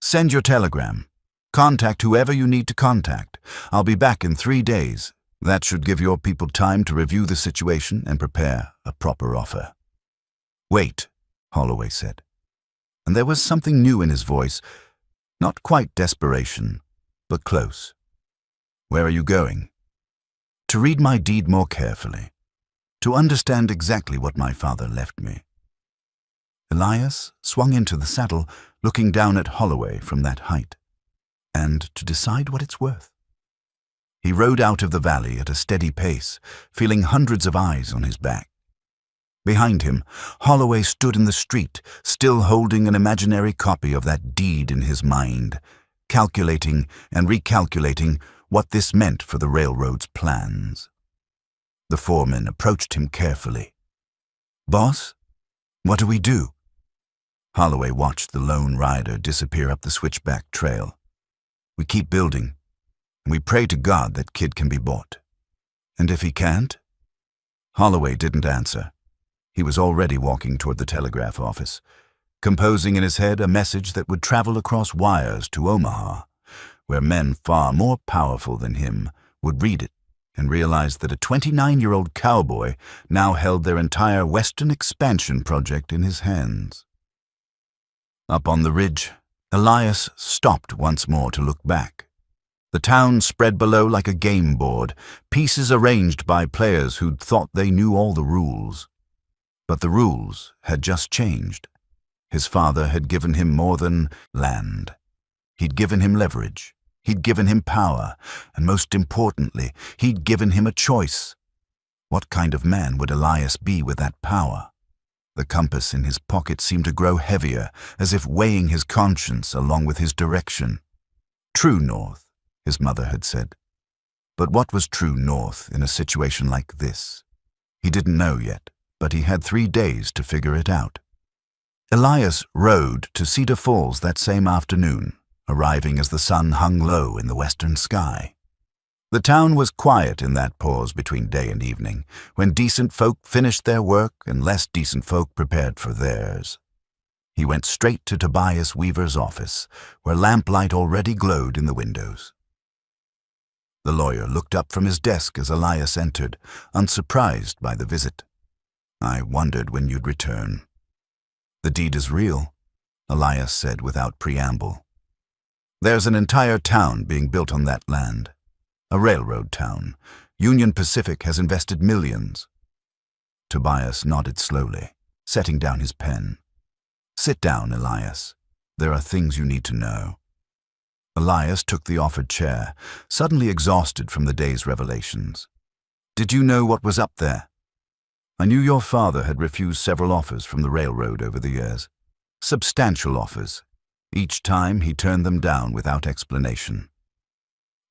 Send your telegram. Contact whoever you need to contact. I'll be back in 3 days. That should give your people time to review the situation and prepare a proper offer. Wait, Holloway said. And there was something new in his voice, not quite desperation, but close. Where are you going? To read my deed more carefully, to understand exactly what my father left me. Elias swung into the saddle, looking down at Holloway from that height, and to decide what it's worth. He rode out of the valley at a steady pace, feeling hundreds of eyes on his back. Behind him, Holloway stood in the street, still holding an imaginary copy of that deed in his mind, calculating and recalculating what this meant for the railroad's plans. The foreman approached him carefully. Boss, what do we do? Holloway watched the lone rider disappear up the switchback trail. We keep building, and we pray to God that kid can be bought. And if he can't? Holloway didn't answer. He was already walking toward the telegraph office, composing in his head a message that would travel across wires to Omaha, where men far more powerful than him would read it and realize that a 29-year-old cowboy now held their entire western expansion project in his hands. Up on the ridge, Elias stopped once more to look back. The town spread below like a game board, pieces arranged by players who'd thought they knew all the rules. But the rules had just changed. His father had given him more than land. He'd given him leverage. He'd given him power. And most importantly, he'd given him a choice. What kind of man would Elias be with that power? The compass in his pocket seemed to grow heavier, as if weighing his conscience along with his direction. True north, his mother had said. But what was true north in a situation like this? He didn't know yet, but he had 3 days to figure it out. Elias rode to Cedar Falls that same afternoon, arriving as the sun hung low in the western sky. The town was quiet in that pause between day and evening, when decent folk finished their work and less decent folk prepared for theirs. He went straight to Tobias Weaver's office, where lamplight already glowed in the windows. The lawyer looked up from his desk as Elias entered, unsurprised by the visit. "I wondered when you'd return." "The deed is real," Elias said without preamble. "There's an entire town being built on that land. A railroad town. Union Pacific has invested millions." Tobias nodded slowly, setting down his pen. "Sit down, Elias. There are things you need to know." Elias took the offered chair, suddenly exhausted from the day's revelations. "Did you know what was up there?" "I knew your father had refused several offers from the railroad over the years. Substantial offers. Each time he turned them down without explanation."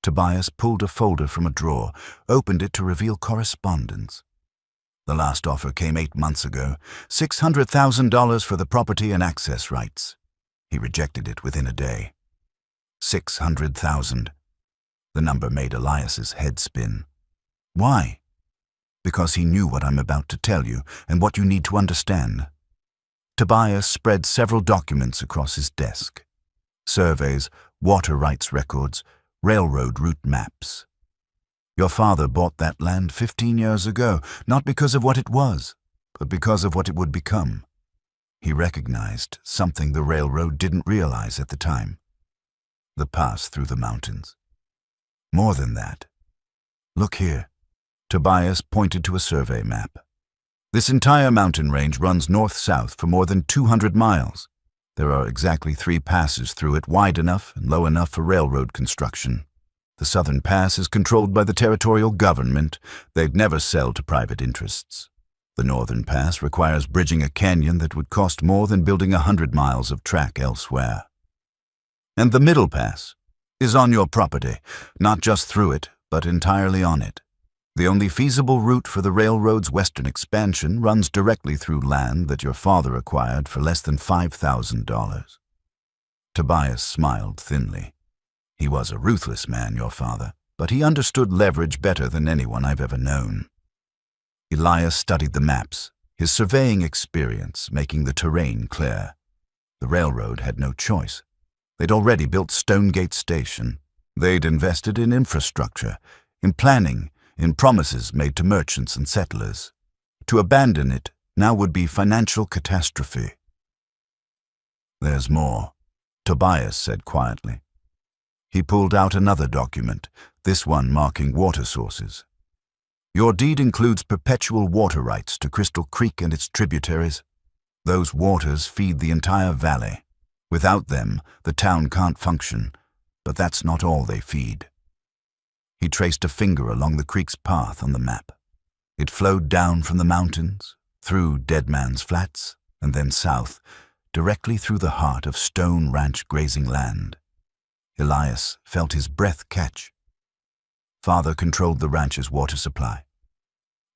Tobias pulled a folder from a drawer, opened it to reveal correspondence. "The last offer came 8 months ago, $600,000 for the property and access rights. He rejected it within a day." 600,000. The number made Elias's head spin. "Why?" "Because he knew what I'm about to tell you and what you need to understand." Tobias spread several documents across his desk. Surveys, water rights records, railroad route maps. "Your father bought that land 15 years ago, not because of what it was, but because of what it would become. He recognized something the railroad didn't realize at the time: the pass through the mountains. More than that. Look here." Tobias pointed to a survey map. "This entire mountain range runs north-south for more than 200 miles. There are exactly 3 passes through it, wide enough and low enough for railroad construction. The southern pass is controlled by the territorial government. They'd never sell to private interests. The northern pass requires bridging a canyon that would cost more than building 100 miles of track elsewhere. And the middle pass is on your property, not just through it, but entirely on it. The only feasible route for the railroad's western expansion runs directly through land that your father acquired for less than $5,000. Tobias smiled thinly. "He was a ruthless man, your father, but he understood leverage better than anyone I've ever known." Elias studied the maps, his surveying experience making the terrain clear. The railroad had no choice. They'd already built Stonegate Station. They'd invested in infrastructure, in planning, in promises made to merchants and settlers. To abandon it now would be financial catastrophe. "There's more," Tobias said quietly. He pulled out another document, this one marking water sources. "Your deed includes perpetual water rights to Crystal Creek and its tributaries. Those waters feed the entire valley. Without them, the town can't function, but that's not all they feed." He traced a finger along the creek's path on the map. It flowed down from the mountains, through Dead Man's Flats, and then south, directly through the heart of Stone Ranch grazing land. Elias felt his breath catch. Father controlled the ranch's water supply.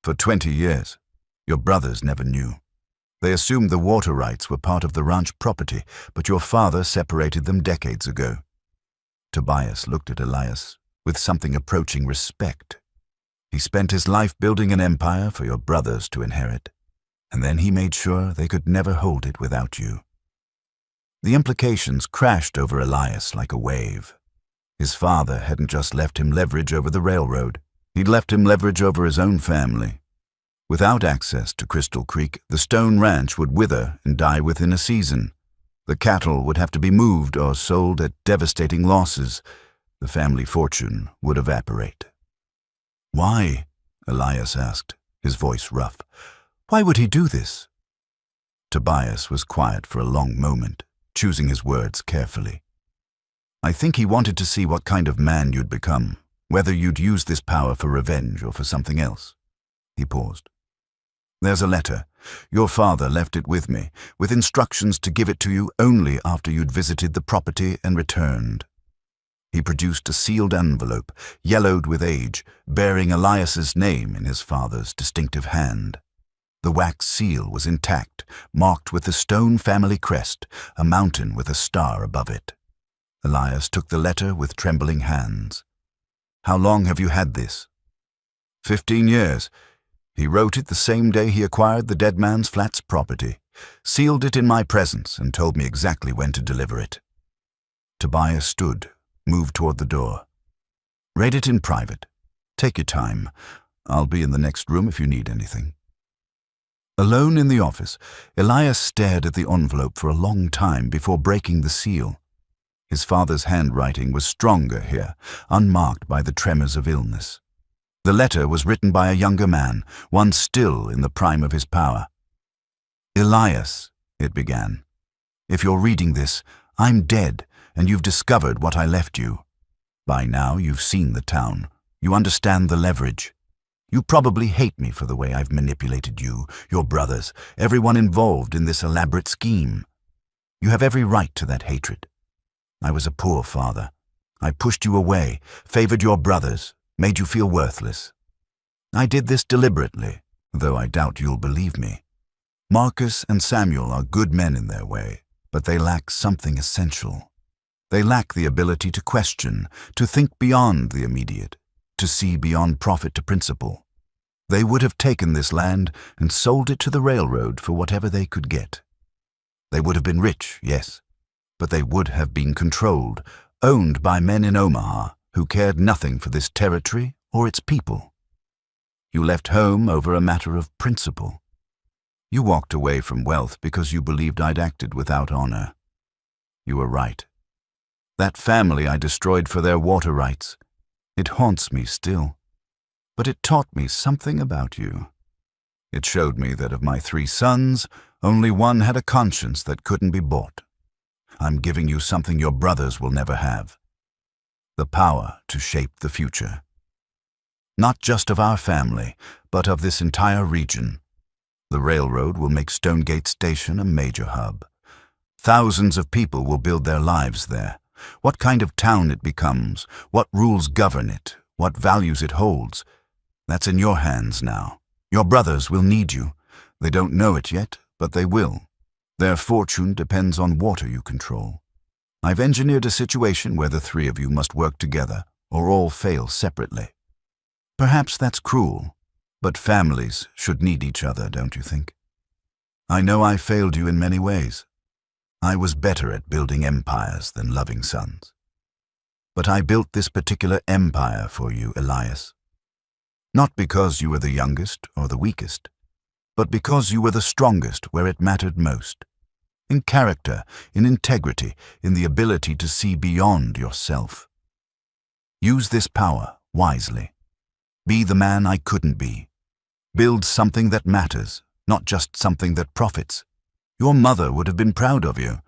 For 20 years, your brothers never knew. They assumed the water rights were part of the ranch property, but your father separated them decades ago. Tobias looked at Elias with something approaching respect. He spent his life building an empire for your brothers to inherit, and then he made sure they could never hold it without you. The implications crashed over Elias like a wave. His father hadn't just left him leverage over the railroad. He'd left him leverage over his own family. Without access to Crystal Creek, the Stone Ranch would wither and die within a season. The cattle would have to be moved or sold at devastating losses. The family fortune would evaporate. "Why?" Elias asked, his voice rough. "Why would he do this?" Tobias was quiet for a long moment, choosing his words carefully. "I think he wanted to see what kind of man you'd become, whether you'd use this power for revenge or for something else. He paused. "There's a letter. Your father left it with me, with instructions to give it to you only after you'd visited the property and returned." He produced a sealed envelope, yellowed with age, bearing Elias's name in his father's distinctive hand. The wax seal was intact, marked with the stone family crest, a mountain with a star above it. Elias took the letter with trembling hands. "How long have you had this?" 15 years. He wrote it the same day he acquired the dead man's flat's property, sealed it in my presence, and told me exactly when to deliver it." Tobias stood, moved toward the door. "Read it in private. Take your time. I'll be in the next room if you need anything." Alone in the office, Elias stared at the envelope for a long time before breaking the seal. His father's handwriting was stronger here, unmarked by the tremors of illness. The letter was written by a younger man, one still in the prime of his power. "Elias," it began, "if you're reading this, I'm dead, and you've discovered what I left you. By now you've seen the town. You understand the leverage. You probably hate me for the way I've manipulated you, your brothers, everyone involved in this elaborate scheme. You have every right to that hatred. I was a poor father. I pushed you away, favored your brothers, made you feel worthless. I did this deliberately, though I doubt you'll believe me. Marcus and Samuel are good men in their way, but they lack something essential. They lack the ability to question, to think beyond the immediate, to see beyond profit to principle. They would have taken this land and sold it to the railroad for whatever they could get. They would have been rich, yes, but they would have been controlled, owned by men in Omaha who cared nothing for this territory or its people. You left home over a matter of principle. You walked away from wealth because you believed I'd acted without honor. You were right. That family I destroyed for their water rights. It haunts me still. But it taught me something about you. It showed me that of my 3 sons, only one had a conscience that couldn't be bought. I'm giving you something your brothers will never have. The power to shape the future. Not just of our family, but of this entire region. The railroad will make Stonegate Station a major hub. Thousands of people will build their lives there. What kind of town it becomes, what rules govern it, what values it holds, that's in your hands now. Your brothers will need you. They don't know it yet, but they will. Their fortune depends on water you control. I've engineered a situation where the 3 of you must work together, or all fail separately. Perhaps that's cruel, but families should need each other, don't you think? I know I failed you in many ways. I was better at building empires than loving sons. But I built this particular empire for you, Elias. Not because you were the youngest or the weakest, but because you were the strongest where it mattered most. In character, in integrity, in the ability to see beyond yourself. Use this power wisely. Be the man I couldn't be. Build something that matters, not just something that profits. Your mother would have been proud of you.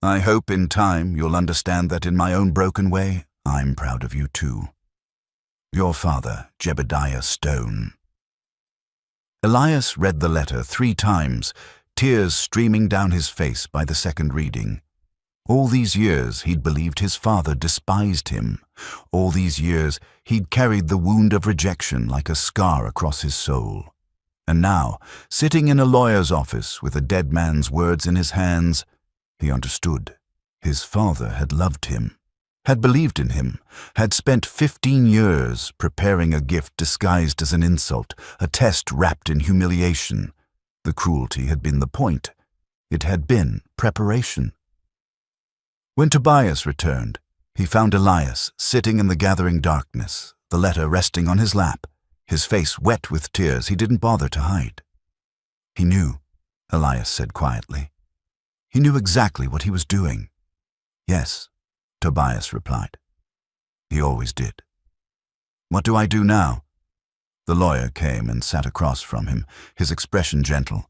I hope in time you'll understand that in my own broken way, I'm proud of you too. Your father, Jebediah Stone. Elias read the letter 3 times, tears streaming down his face by the second reading. All these years he'd believed his father despised him. All these years he'd carried the wound of rejection like a scar across his soul. And now, sitting in a lawyer's office with a dead man's words in his hands, he understood. His father had loved him, had believed in him, had spent 15 years preparing a gift disguised as an insult, a test wrapped in humiliation. The cruelty had been the point. It had been preparation. When Tobias returned, he found Elias sitting in the gathering darkness, the letter resting on his lap, his face wet with tears he didn't bother to hide. He knew, Elias said quietly. He knew exactly what he was doing. Yes, Tobias replied. He always did. What do I do now? The lawyer came and sat across from him, his expression gentle.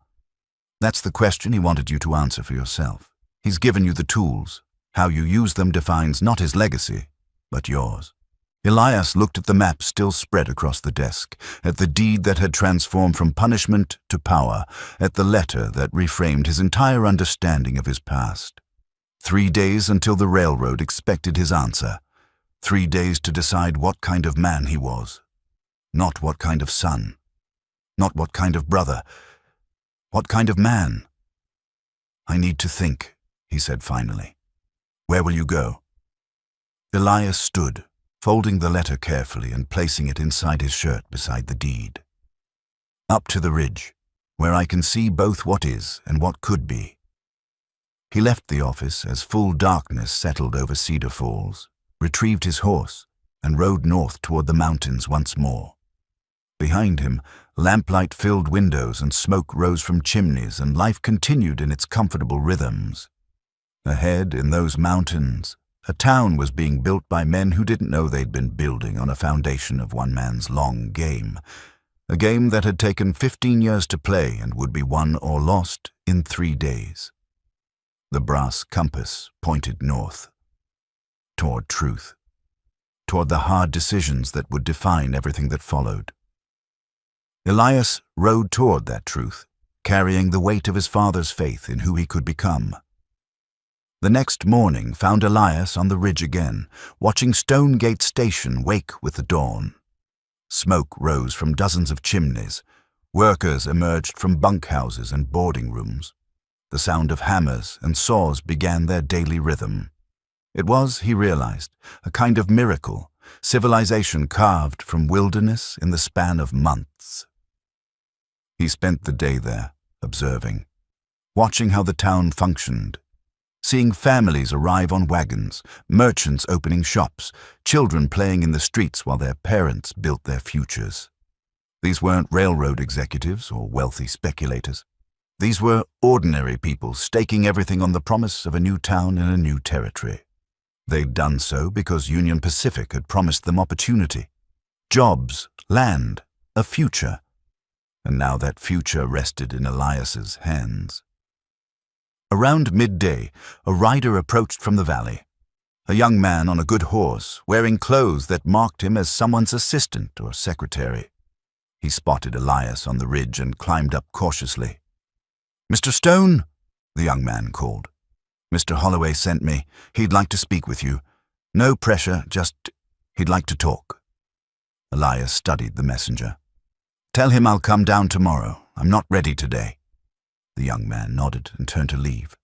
That's the question he wanted you to answer for yourself. He's given you the tools. How you use them defines not his legacy, but yours. Elias looked at the map still spread across the desk, at the deed that had transformed from punishment to power, at the letter that reframed his entire understanding of his past. 3 days until the railroad expected his answer. 3 days to decide what kind of man he was. Not what kind of son. Not what kind of brother. What kind of man? "I need to think," he said finally. "Where will you go?" Elias stood, folding the letter carefully and placing it inside his shirt beside the deed. "Up to the ridge, where I can see both what is and what could be." He left the office as full darkness settled over Cedar Falls, retrieved his horse, and rode north toward the mountains once more. Behind him, lamplight-filled windows and smoke rose from chimneys, and life continued in its comfortable rhythms. Ahead, in those mountains, a town was being built by men who didn't know they'd been building on a foundation of one man's long game, a game that had taken 15 years to play and would be won or lost in 3 days. The brass compass pointed north, toward truth, toward the hard decisions that would define everything that followed. Elias rode toward that truth, carrying the weight of his father's faith in who he could become. The next morning found Elias on the ridge again, watching Stonegate Station wake with the dawn. Smoke rose from dozens of chimneys. Workers emerged from bunkhouses and boarding rooms. The sound of hammers and saws began their daily rhythm. It was, he realized, a kind of miracle, civilization carved from wilderness in the span of months. He spent the day there, observing, watching how the town functioned, seeing families arrive on wagons, merchants opening shops, children playing in the streets while their parents built their futures. These weren't railroad executives or wealthy speculators. These were ordinary people staking everything on the promise of a new town in a new territory. They'd done so because Union Pacific had promised them opportunity, jobs, land, a future. And now that future rested in Elias's hands. Around midday, a rider approached from the valley. A young man on a good horse, wearing clothes that marked him as someone's assistant or secretary. He spotted Elias on the ridge and climbed up cautiously. "Mr. Stone," the young man called. "Mr. Holloway sent me. He'd like to speak with you. No pressure, just he'd like to talk." Elias studied the messenger. "Tell him I'll come down tomorrow. I'm not ready today." The young man nodded and turned to leave,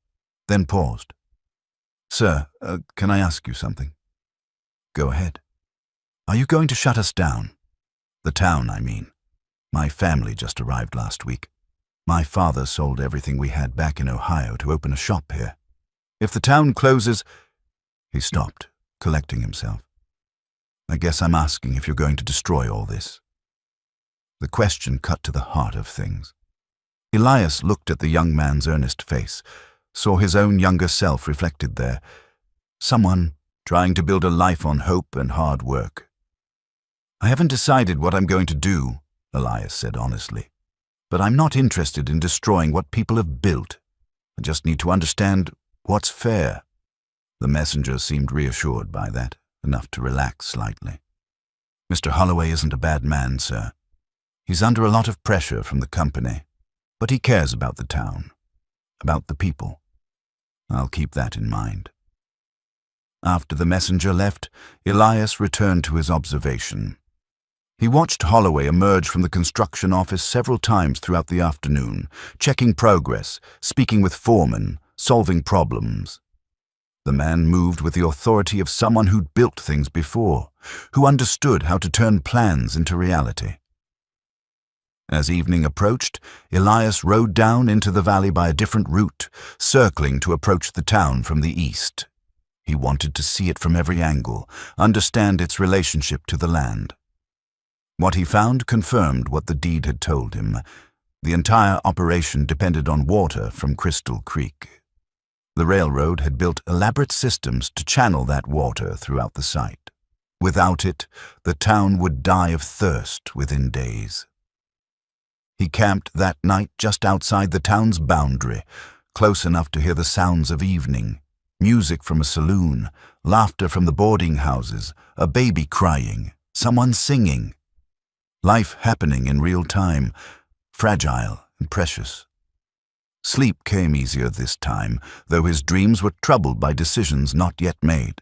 then paused. "Sir, can I ask you something?" "Go ahead." "Are you going to shut us down?" "The town, I mean. My family just arrived last week. My father sold everything we had back in Ohio to open a shop here. If the town closes—" He stopped, collecting himself. "I guess I'm asking if you're going to destroy all this." The question cut to the heart of things. Elias looked at the young man's earnest face, saw his own younger self reflected there. Someone trying to build a life on hope and hard work. "I haven't decided what I'm going to do," Elias said honestly. "But I'm not interested in destroying what people have built. I just need to understand what's fair." The messenger seemed reassured by that, enough to relax slightly. "Mr. Holloway isn't a bad man, sir. He's under a lot of pressure from the company, but he cares about the town, about the people. I'll keep that in mind." After the messenger left, Elias returned to his observation. He watched Holloway emerge from the construction office several times throughout the afternoon, checking progress, speaking with foremen, solving problems. The man moved with the authority of someone who'd built things before, who understood how to turn plans into reality. As evening approached, Elias rode down into the valley by a different route, circling to approach the town from the east. He wanted to see it from every angle, understand its relationship to the land. What he found confirmed what the deed had told him. The entire operation depended on water from Crystal Creek. The railroad had built elaborate systems to channel that water throughout the site. Without it, the town would die of thirst within days. He camped that night just outside the town's boundary, close enough to hear the sounds of evening, Music from a saloon, laughter from the boarding houses, a baby crying, someone singing. Life happening in real time, fragile and precious. Sleep came easier this time, though his dreams were troubled by decisions not yet made.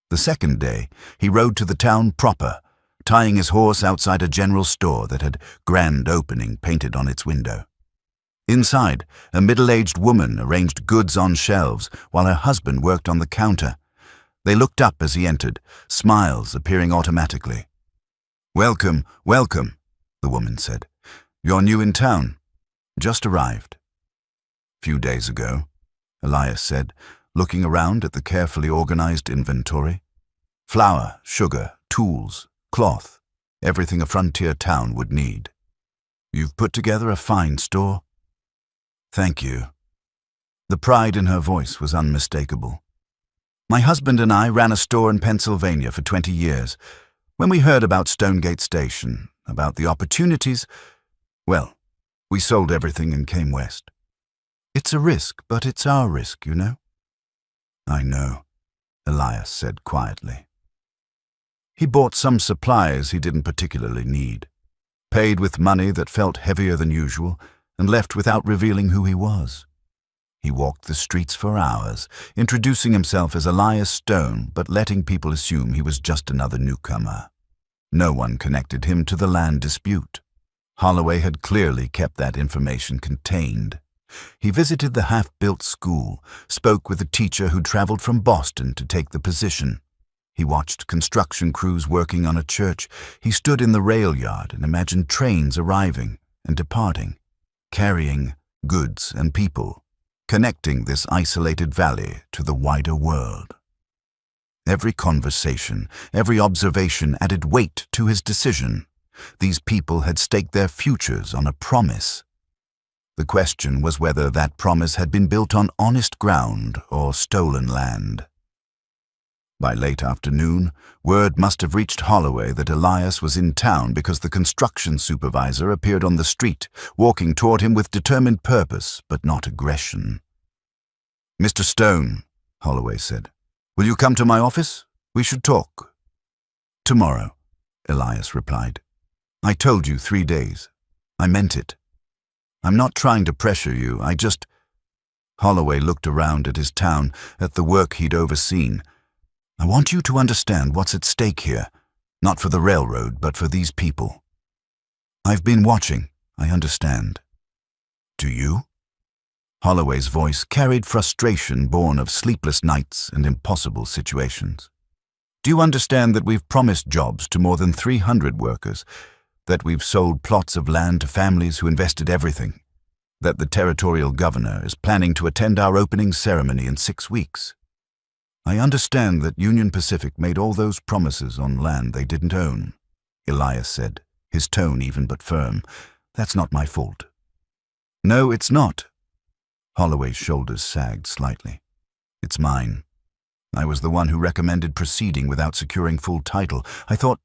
The second day, he rode to the town proper, tying his horse outside a general store that had grand opening painted on its window. Inside, a middle-aged woman arranged goods on shelves while her husband worked on the counter. They looked up as he entered, smiles appearing automatically. "Welcome, welcome," the woman said. "You're new in town. Just arrived." "Few days ago," Elias said, looking around at the carefully organized inventory. Flour, sugar, tools, cloth, everything a frontier town would need. "You've put together a fine store." "Thank you." The pride in her voice was unmistakable. "My husband and I ran a store in Pennsylvania for 20 years. When we heard about Stonegate Station, about the opportunities, well, we sold everything and came west. It's a risk, but it's our risk, you know." "I know," Elias said quietly. He bought some supplies he didn't particularly need, paid with money that felt heavier than usual, and left without revealing who he was. He walked the streets for hours, introducing himself as Elias Stone, but letting people assume he was just another newcomer. No one connected him to the land dispute. Holloway had clearly kept that information contained. He visited the half-built school, spoke with a teacher who traveled from Boston to take the position. He watched construction crews working on a church. He stood in the rail yard and imagined trains arriving and departing, carrying goods and people, connecting this isolated valley to the wider world. Every conversation, every observation added weight to his decision. These people had staked their futures on a promise. The question was whether that promise had been built on honest ground or stolen land. By late afternoon, word must have reached Holloway that Elias was in town because the construction supervisor appeared on the street, walking toward him with determined purpose, but not aggression. "Mr. Stone," Holloway said, "will you come to my office? We should talk." "Tomorrow," Elias replied. "I told you 3 days. I meant it. I'm not trying to pressure you, I just—" Holloway looked around at his town, at the work he'd overseen. "I want you to understand what's at stake here, not for the railroad, but for these people. I've been watching, I understand. Do you?" Holloway's voice carried frustration born of sleepless nights and impossible situations. "Do you understand that we've promised jobs to more than 300 workers, that we've sold plots of land to families who invested everything, that the territorial governor is planning to attend our opening ceremony in 6 weeks? I understand that Union Pacific made all those promises on land they didn't own," Elias said, his tone even but firm. "That's not my fault." "No, it's not." Holloway's shoulders sagged slightly. "It's mine. I was the one who recommended proceeding without securing full title. I thought—"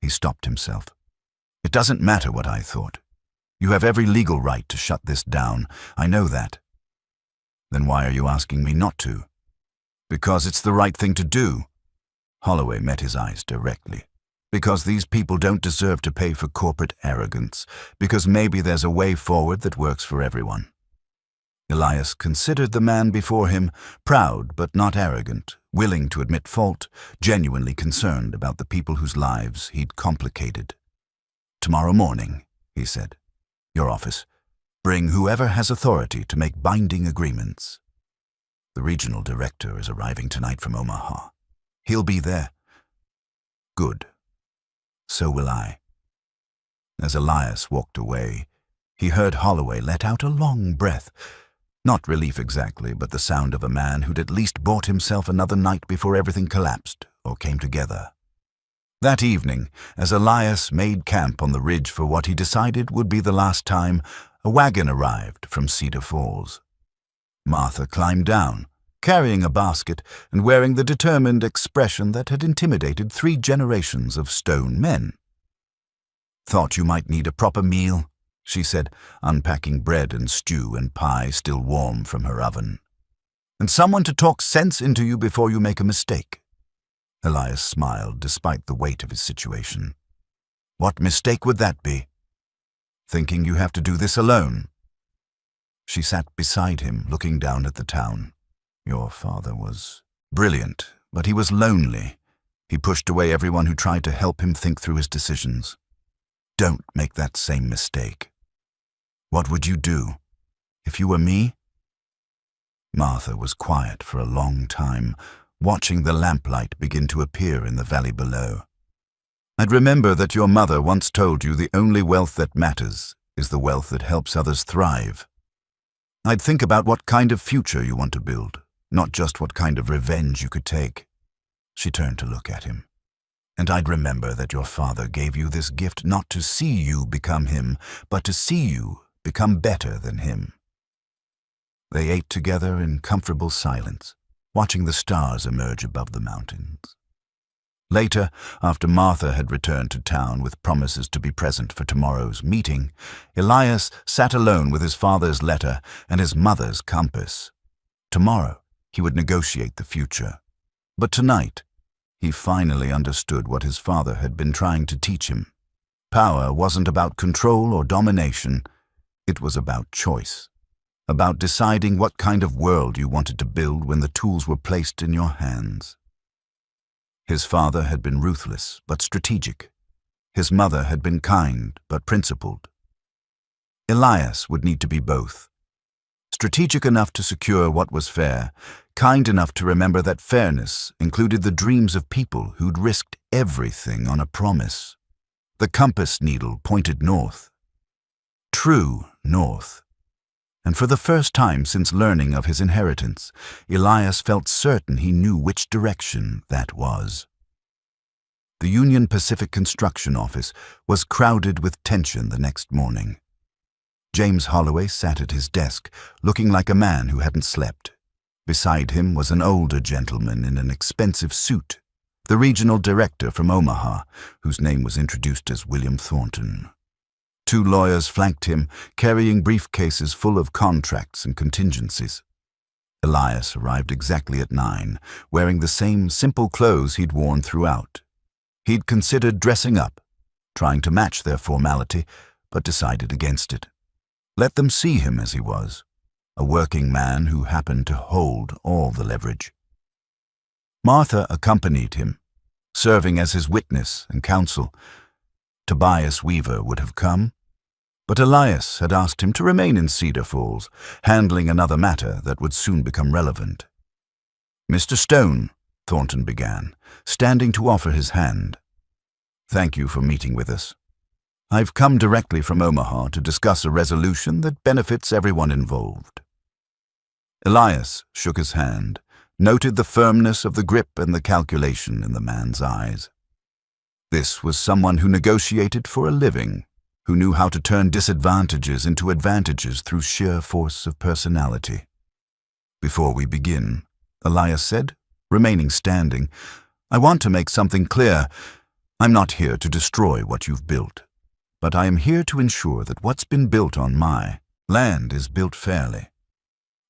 He stopped himself. "It doesn't matter what I thought. You have every legal right to shut this down. I know that." "Then why are you asking me not to?" "Because it's the right thing to do." Holloway met his eyes directly. "Because these people don't deserve to pay for corporate arrogance. Because maybe there's a way forward that works for everyone." Elias considered the man before him, proud but not arrogant, willing to admit fault, genuinely concerned about the people whose lives he'd complicated. "Tomorrow morning," he said, "your office. Bring whoever has authority to make binding agreements. The regional director is arriving tonight from Omaha. He'll be there." "Good. So will I." As Elias walked away, he heard Holloway let out a long breath. Not relief exactly, but the sound of a man who'd at least bought himself another night before everything collapsed or came together. That evening, as Elias made camp on the ridge for what he decided would be the last time, a wagon arrived from Cedar Falls. Martha climbed down, carrying a basket and wearing the determined expression that had intimidated 3 generations of Stone men. "Thought you might need a proper meal," she said, unpacking bread and stew and pie still warm from her oven. and someone to talk sense into you before you make a mistake." Elias smiled despite the weight of his situation. "What mistake would that be? Thinking you have to do this alone?" She sat beside him, looking down at the town. "Your father was brilliant, but he was lonely. He pushed away everyone who tried to help him think through his decisions. Don't make that same mistake. What would you do if you were me?" Martha was quiet for a long time, watching the lamplight begin to appear in the valley below. "I'd remember that your mother once told you the only wealth that matters is the wealth that helps others thrive. I'd think about what kind of future you want to build, not just what kind of revenge you could take." She turned to look at him. "And I'd remember that your father gave you this gift not to see you become him, but to see you become better than him." They ate together in comfortable silence, watching the stars emerge above the mountains. Later, after Martha had returned to town with promises to be present for tomorrow's meeting, Elias sat alone with his father's letter and his mother's compass. Tomorrow, he would negotiate the future. But tonight, he finally understood what his father had been trying to teach him. Power wasn't about control or domination. It was about choice. About deciding what kind of world you wanted to build when the tools were placed in your hands. His father had been ruthless but strategic. His mother had been kind but principled. Elias would need to be both. Strategic enough to secure what was fair, kind enough to remember that fairness included the dreams of people who'd risked everything on a promise. The compass needle pointed north. True north. And for the first time since learning of his inheritance, Elias felt certain he knew which direction that was. The Union Pacific construction office was crowded with tension the next morning. James Holloway sat at his desk, looking like a man who hadn't slept. Beside him was an older gentleman in an expensive suit, the regional director from Omaha, whose name was introduced as William Thornton. 2 lawyers flanked him, carrying briefcases full of contracts and contingencies. Elias arrived exactly at 9, wearing the same simple clothes he'd worn throughout. He'd considered dressing up, trying to match their formality, but decided against it. Let them see him as he was, a working man who happened to hold all the leverage. Martha accompanied him, serving as his witness and counsel. Tobias Weaver would have come, but Elias had asked him to remain in Cedar Falls, handling another matter that would soon become relevant. "Mr. Stone," Thornton began, standing to offer his hand. "Thank you for meeting with us. I've come directly from Omaha to discuss a resolution that benefits everyone involved." Elias shook his hand, noted the firmness of the grip and the calculation in the man's eyes. This was someone who negotiated for a living, who knew how to turn disadvantages into advantages through sheer force of personality. "Before we begin," Elias said, remaining standing, "I want to make something clear. I'm not here to destroy what you've built, but I am here to ensure that what's been built on my land is built fairly."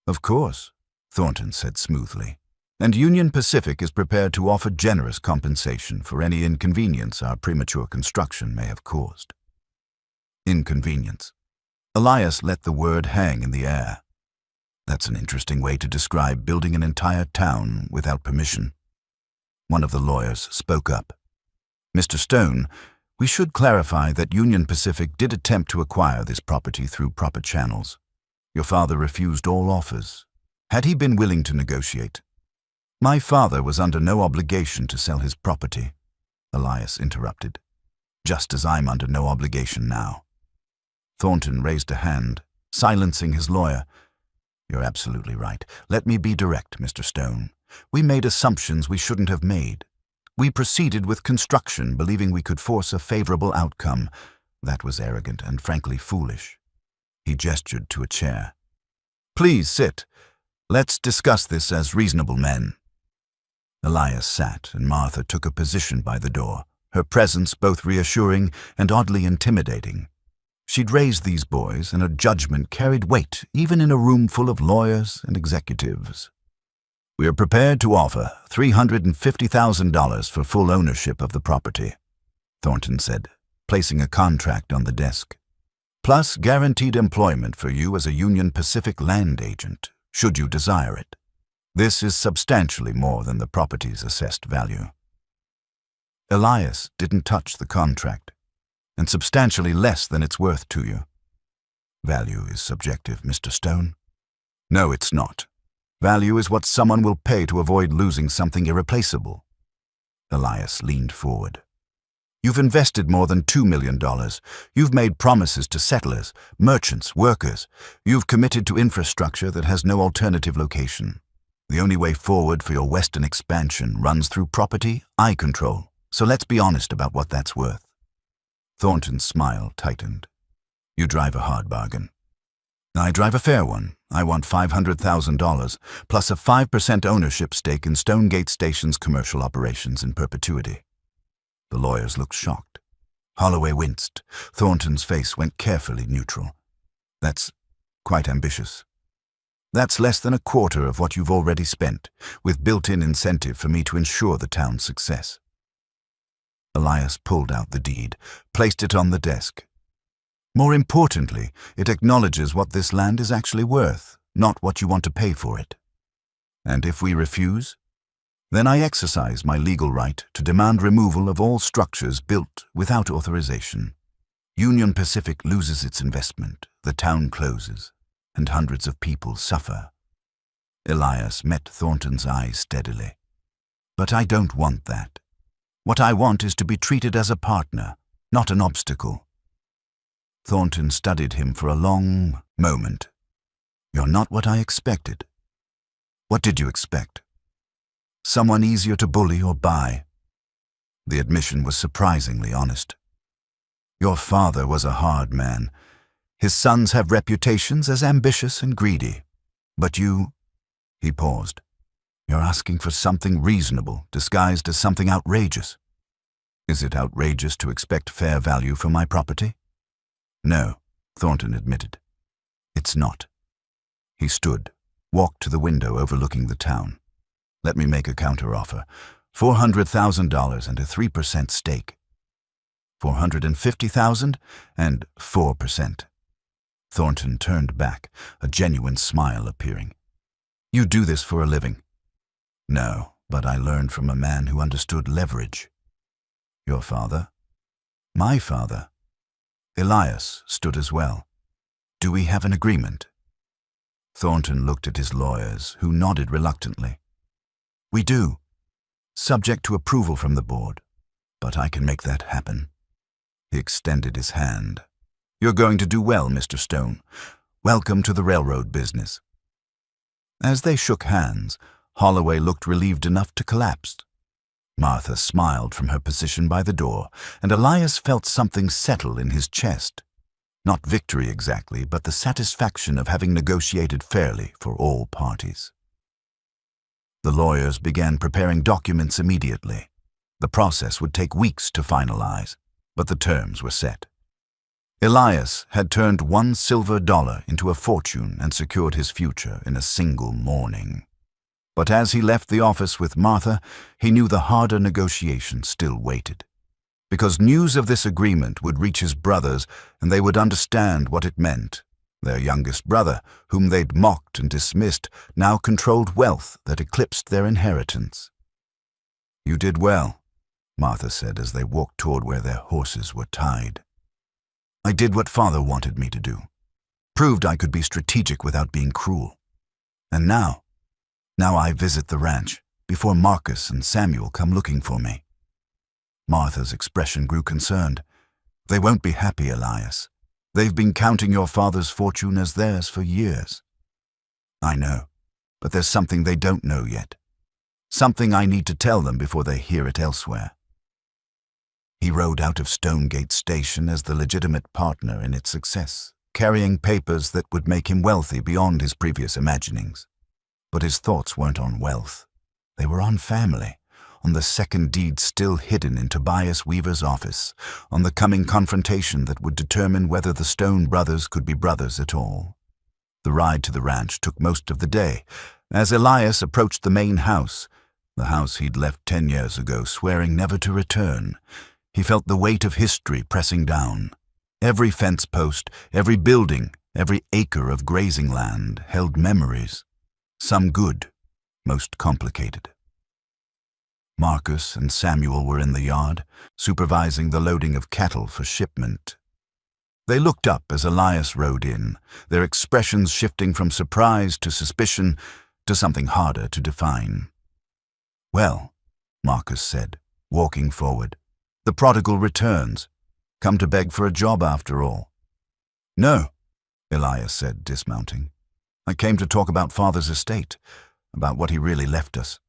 "Of course," Thornton said smoothly. "And Union Pacific is prepared to offer generous compensation for any inconvenience our premature construction may have caused." Inconvenience. Elias let the word hang in the air. That's an interesting way to describe building an entire town without permission. One of the lawyers spoke up. "Mr. Stone, we should clarify that Union Pacific did attempt to acquire this property through proper channels. Your father refused all offers. Had he been willing to negotiate?" "My father was under no obligation to sell his property," Elias interrupted, "just as I'm under no obligation now." Thornton raised a hand, silencing his lawyer. "You're absolutely right. Let me be direct, Mr. Stone. We made assumptions we shouldn't have made. We proceeded with construction, believing we could force a favorable outcome. That was arrogant and frankly foolish." He gestured to a chair. "Please sit. Let's discuss this as reasonable men." Elias sat, and Martha took a position by the door, her presence both reassuring and oddly intimidating. She'd raised these boys, and her judgment carried weight even in a room full of lawyers and executives. We are prepared to offer $350,000 for full ownership of the property, Thornton said, placing a contract on the desk. Plus guaranteed employment for you as a Union Pacific land agent, should you desire it. This is substantially more than the property's assessed value. Elias didn't touch the contract, and substantially less than it's worth to you. Value is subjective, Mr. Stone. No, it's not. Value is what someone will pay to avoid losing something irreplaceable. Elias leaned forward. You've invested more than $2 million. You've made promises to settlers, merchants, workers. You've committed to infrastructure that has no alternative location. The only way forward for your western expansion runs through property I control, so let's be honest about what that's worth. Thornton's smile tightened. You drive a hard bargain. I drive a fair one. I want $500,000, plus a 5% ownership stake in Stonegate Station's commercial operations in perpetuity. The lawyers looked shocked. Holloway winced. Thornton's face went carefully neutral. That's quite ambitious. That's less than a quarter of what you've already spent, with built-in incentive for me to ensure the town's success. Elias pulled out the deed, placed it on the desk. More importantly, it acknowledges what this land is actually worth, not what you want to pay for it. And if we refuse, then I exercise my legal right to demand removal of all structures built without authorization. Union Pacific loses its investment, the town closes, and hundreds of people suffer. Elias met Thornton's eyes steadily. But I don't want that. What I want is to be treated as a partner, not an obstacle. Thornton studied him for a long moment. You're not what I expected. What did you expect? Someone easier to bully or buy? The admission was surprisingly honest. Your father was a hard man. His sons have reputations as ambitious and greedy. But you... He paused. You're asking for something reasonable, disguised as something outrageous. Is it outrageous to expect fair value for my property? No, Thornton admitted. It's not. He stood, walked to the window overlooking the town. Let me make a counteroffer. $400,000 and a 3% stake. $450,000 and 4%. Thornton turned back, a genuine smile appearing. You do this for a living? No, but I learned from a man who understood leverage. Your father? My father. Elias stood as well. Do we have an agreement? Thornton looked at his lawyers, who nodded reluctantly. We do, subject to approval from the board, but I can make that happen. He extended his hand. You're going to do well, Mr. Stone. Welcome to the railroad business. As they shook hands, Holloway looked relieved enough to collapse. Martha smiled from her position by the door, and Elias felt something settle in his chest. Not victory exactly, but the satisfaction of having negotiated fairly for all parties. The lawyers began preparing documents immediately. The process would take weeks to finalize, but the terms were set. Elias had turned $1 silver into a fortune and secured his future in a single morning. But as he left the office with Martha, he knew the harder negotiation still waited. Because news of this agreement would reach his brothers, and they would understand what it meant. Their youngest brother, whom they'd mocked and dismissed, now controlled wealth that eclipsed their inheritance. You did well, Martha said as they walked toward where their horses were tied. I did what Father wanted me to do. Proved I could be strategic without being cruel. And now I visit the ranch, before Marcus and Samuel come looking for me. Martha's expression grew concerned. They won't be happy, Elias. They've been counting your father's fortune as theirs for years. I know, but there's something they don't know yet. Something I need to tell them before they hear it elsewhere. He rode out of Stonegate Station as the legitimate partner in its success, carrying papers that would make him wealthy beyond his previous imaginings. But his thoughts weren't on wealth. They were on family, on the second deed still hidden in Tobias Weaver's office, on the coming confrontation that would determine whether the Stone brothers could be brothers at all. The ride to the ranch took most of the day, As Elias approached the main house, the house he'd left 10 years ago, swearing never to return, he felt the weight of history pressing down. Every fence post, every building, every acre of grazing land held memories, some good, most complicated. Marcus and Samuel were in the yard, supervising the loading of cattle for shipment. They looked up as Elias rode in, their expressions shifting from surprise to suspicion to something harder to define. "Well," Marcus said, walking forward, "the prodigal returns. Come to beg for a job after all." "No," Elias said, dismounting. "I came to talk about Father's estate, about what he really left us."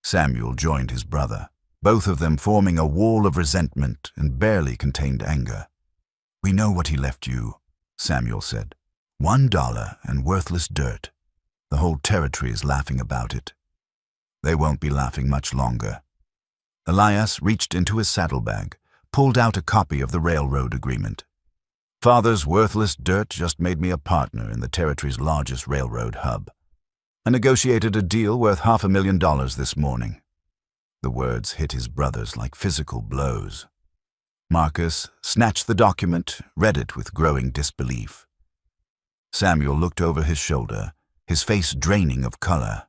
Samuel joined his brother, both of them forming a wall of resentment and barely contained anger. "We know what he left you," Samuel said. $1 and worthless dirt. The whole territory is laughing about it. They won't be laughing much longer. Elias reached into his saddlebag, pulled out a copy of the railroad agreement. "Father's worthless dirt just made me a partner in the territory's largest railroad hub. I negotiated a deal worth $500,000 this morning." The words hit his brothers like physical blows. Marcus snatched the document, read it with growing disbelief. Samuel looked over his shoulder, his face draining of color.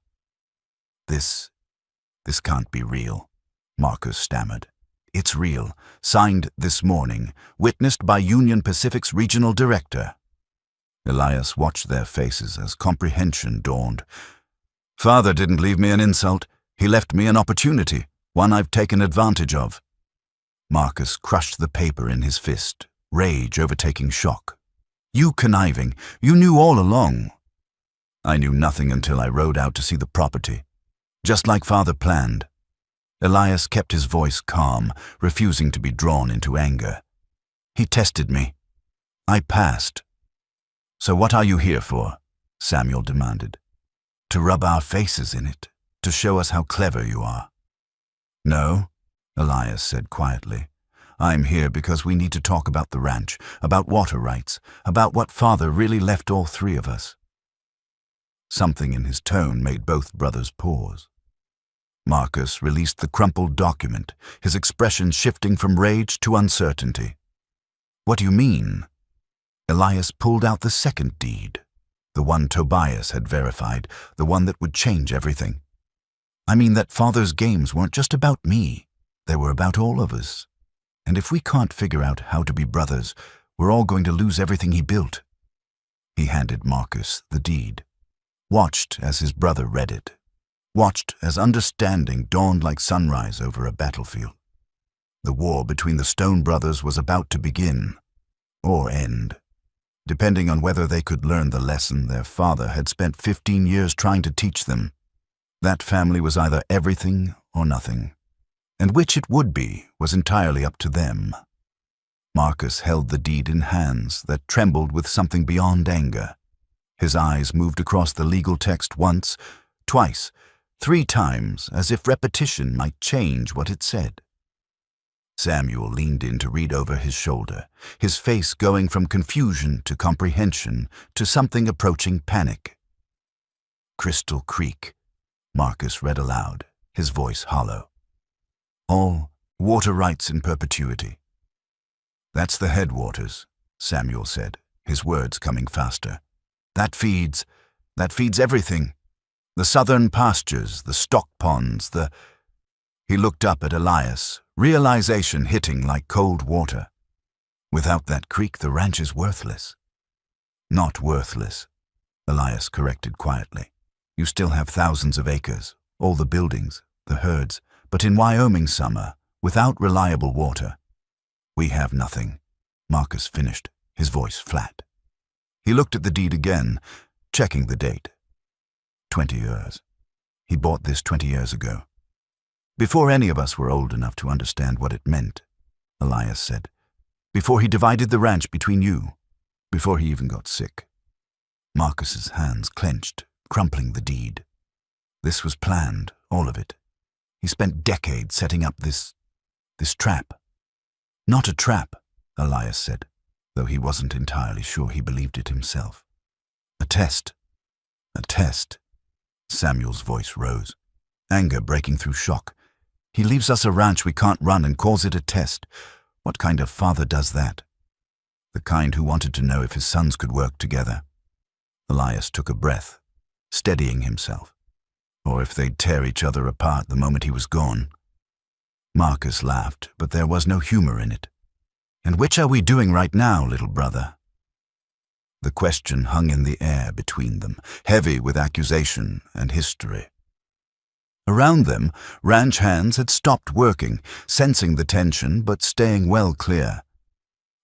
This can't be real," Marcus stammered. "It's real, signed this morning, witnessed by Union Pacific's regional director." Elias watched their faces as comprehension dawned. "Father didn't leave me an insult. He left me an opportunity, one I've taken advantage of." Marcus crushed the paper in his fist, rage overtaking shock. "You conniving, you knew all along." "I knew nothing until I rode out to see the property. Just like Father planned." Elias kept his voice calm, refusing to be drawn into anger. "He tested me. I passed." "So what are you here for?" Samuel demanded. "To rub our faces in it, to show us how clever you are." "No," Elias said quietly. "I'm here because we need to talk about the ranch, about water rights, about what Father really left all three of us." Something in his tone made both brothers pause. Marcus released the crumpled document, his expression shifting from rage to uncertainty. "What do you mean?" Elias pulled out the second deed, the one Tobias had verified, the one that would change everything. "I mean that Father's games weren't just about me. They were about all of us. And if we can't figure out how to be brothers, we're all going to lose everything he built." He handed Marcus the deed, watched as his brother read it, watched as understanding dawned like sunrise over a battlefield. The war between the Stone brothers was about to begin, or end, depending on whether they could learn the lesson their father had spent 15 years trying to teach them. That family was either everything or nothing, and which it would be was entirely up to them. Marcus held the deed in hands that trembled with something beyond anger. His eyes moved across the legal text once, twice, 3 times, as if repetition might change what it said. Samuel leaned in to read over his shoulder, his face going from confusion to comprehension to something approaching panic. "Crystal Creek," Marcus read aloud, his voice hollow. "All water rights in perpetuity." "That's the headwaters," Samuel said, his words coming faster. That feeds everything. The southern pastures, the stock ponds, He looked up at Elias, realization hitting like cold water. "Without that creek, the ranch is worthless." "Not worthless," Elias corrected quietly. "You still have thousands of acres, all the buildings, the herds, but in Wyoming summer, without reliable water." "We have nothing," Marcus finished, his voice flat. He looked at the deed again, checking the date. 20 years. He bought this 20 years ago. "Before any of us were old enough to understand what it meant," Elias said. "Before he divided the ranch between you. Before he even got sick." Marcus's hands clenched, crumpling the deed. This was planned, all of it. He spent decades setting up this trap. "Not a trap," Elias said, though he wasn't entirely sure he believed it himself. "A test. A test. Samuel's voice rose, anger breaking through shock. He leaves us a ranch we can't run and calls it a test. What kind of father does that? The kind who wanted to know if his sons could work together. Elias took a breath, steadying himself. Or if they'd tear each other apart the moment he was gone. Marcus laughed, but there was no humor in it. And which are we doing right now, little brother? The question hung in the air between them, heavy with accusation and history. Around them, ranch hands had stopped working, sensing the tension but staying well clear.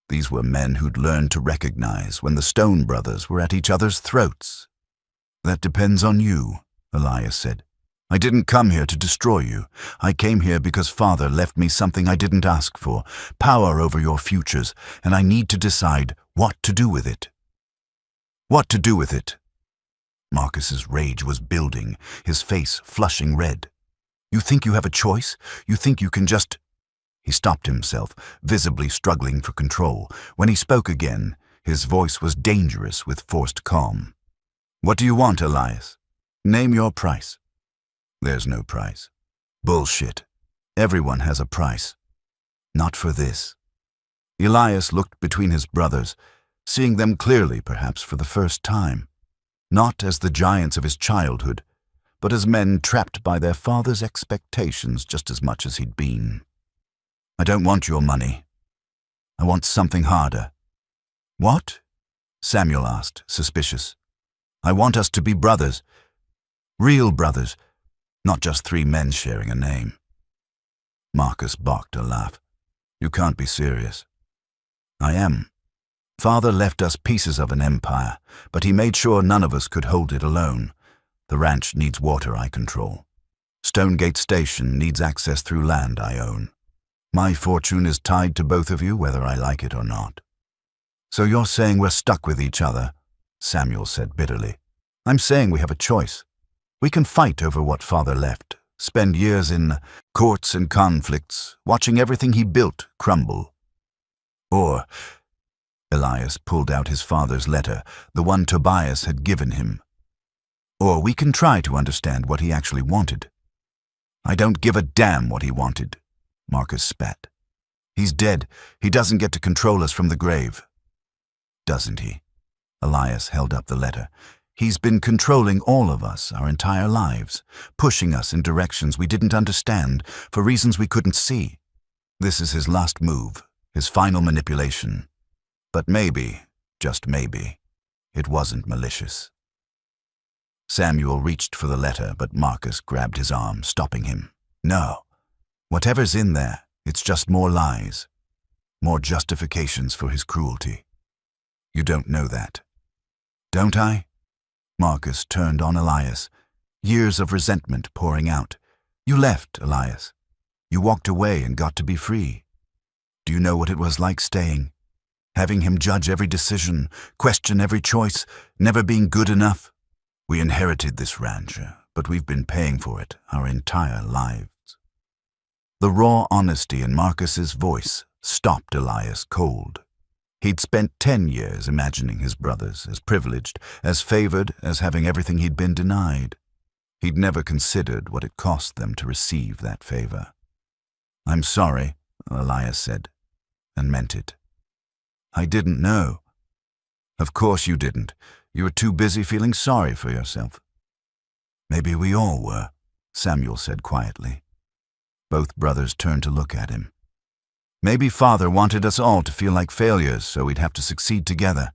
These were men who'd learned to recognize when the Stone brothers were at each other's throats. That depends on you, Elias said. I didn't come here to destroy you. I came here because Father left me something I didn't ask for, power over your futures, and I need to decide what to do with it. What to do with it? Marcus's rage was building, his face flushing red. You think you have a choice? You think you can just... He stopped himself, visibly struggling for control. When he spoke again, his voice was dangerous with forced calm. What do you want, Elias? Name your price. There's no price. Bullshit. Everyone has a price. Not for this. Elias looked between his brothers, seeing them clearly perhaps for the first time. Not as the giants of his childhood, but as men trapped by their father's expectations just as much as he'd been. I don't want your money. I want something harder. What? Samuel asked, suspicious. I want us to be brothers. Real brothers, not just three men sharing a name. Marcus barked a laugh. You can't be serious. I am. Father left us pieces of an empire, but he made sure none of us could hold it alone. The ranch needs water I control. Stonegate Station needs access through land I own. My fortune is tied to both of you, whether I like it or not. So you're saying we're stuck with each other? Samuel said bitterly. I'm saying we have a choice. We can fight over what Father left, spend years in courts and conflicts, watching everything he built crumble. Or... Elias pulled out his father's letter, the one Tobias had given him. Or we can try to understand what he actually wanted. I don't give a damn what he wanted, Marcus spat. He's dead. He doesn't get to control us from the grave. Doesn't he? Elias held up the letter. He's been controlling all of us our entire lives, pushing us in directions we didn't understand for reasons we couldn't see. This is his last move, his final manipulation. But maybe, just maybe, it wasn't malicious. Samuel reached for the letter, but Marcus grabbed his arm, stopping him. No. Whatever's in there, it's just more lies. More justifications for his cruelty. You don't know that. Don't I? Marcus turned on Elias, years of resentment pouring out. You left, Elias. You walked away and got to be free. Do you know what it was like staying? Having him judge every decision, question every choice, never being good enough? We inherited this ranch, but we've been paying for it our entire lives. The raw honesty in Marcus's voice stopped Elias cold. He'd spent 10 years imagining his brothers as privileged, as favored as having everything he'd been denied. He'd never considered what it cost them to receive that favor. I'm sorry, Elias said, and meant it. I didn't know. Of course you didn't. You were too busy feeling sorry for yourself. Maybe we all were, Samuel said quietly. Both brothers turned to look at him. Maybe Father wanted us all to feel like failures so we'd have to succeed together.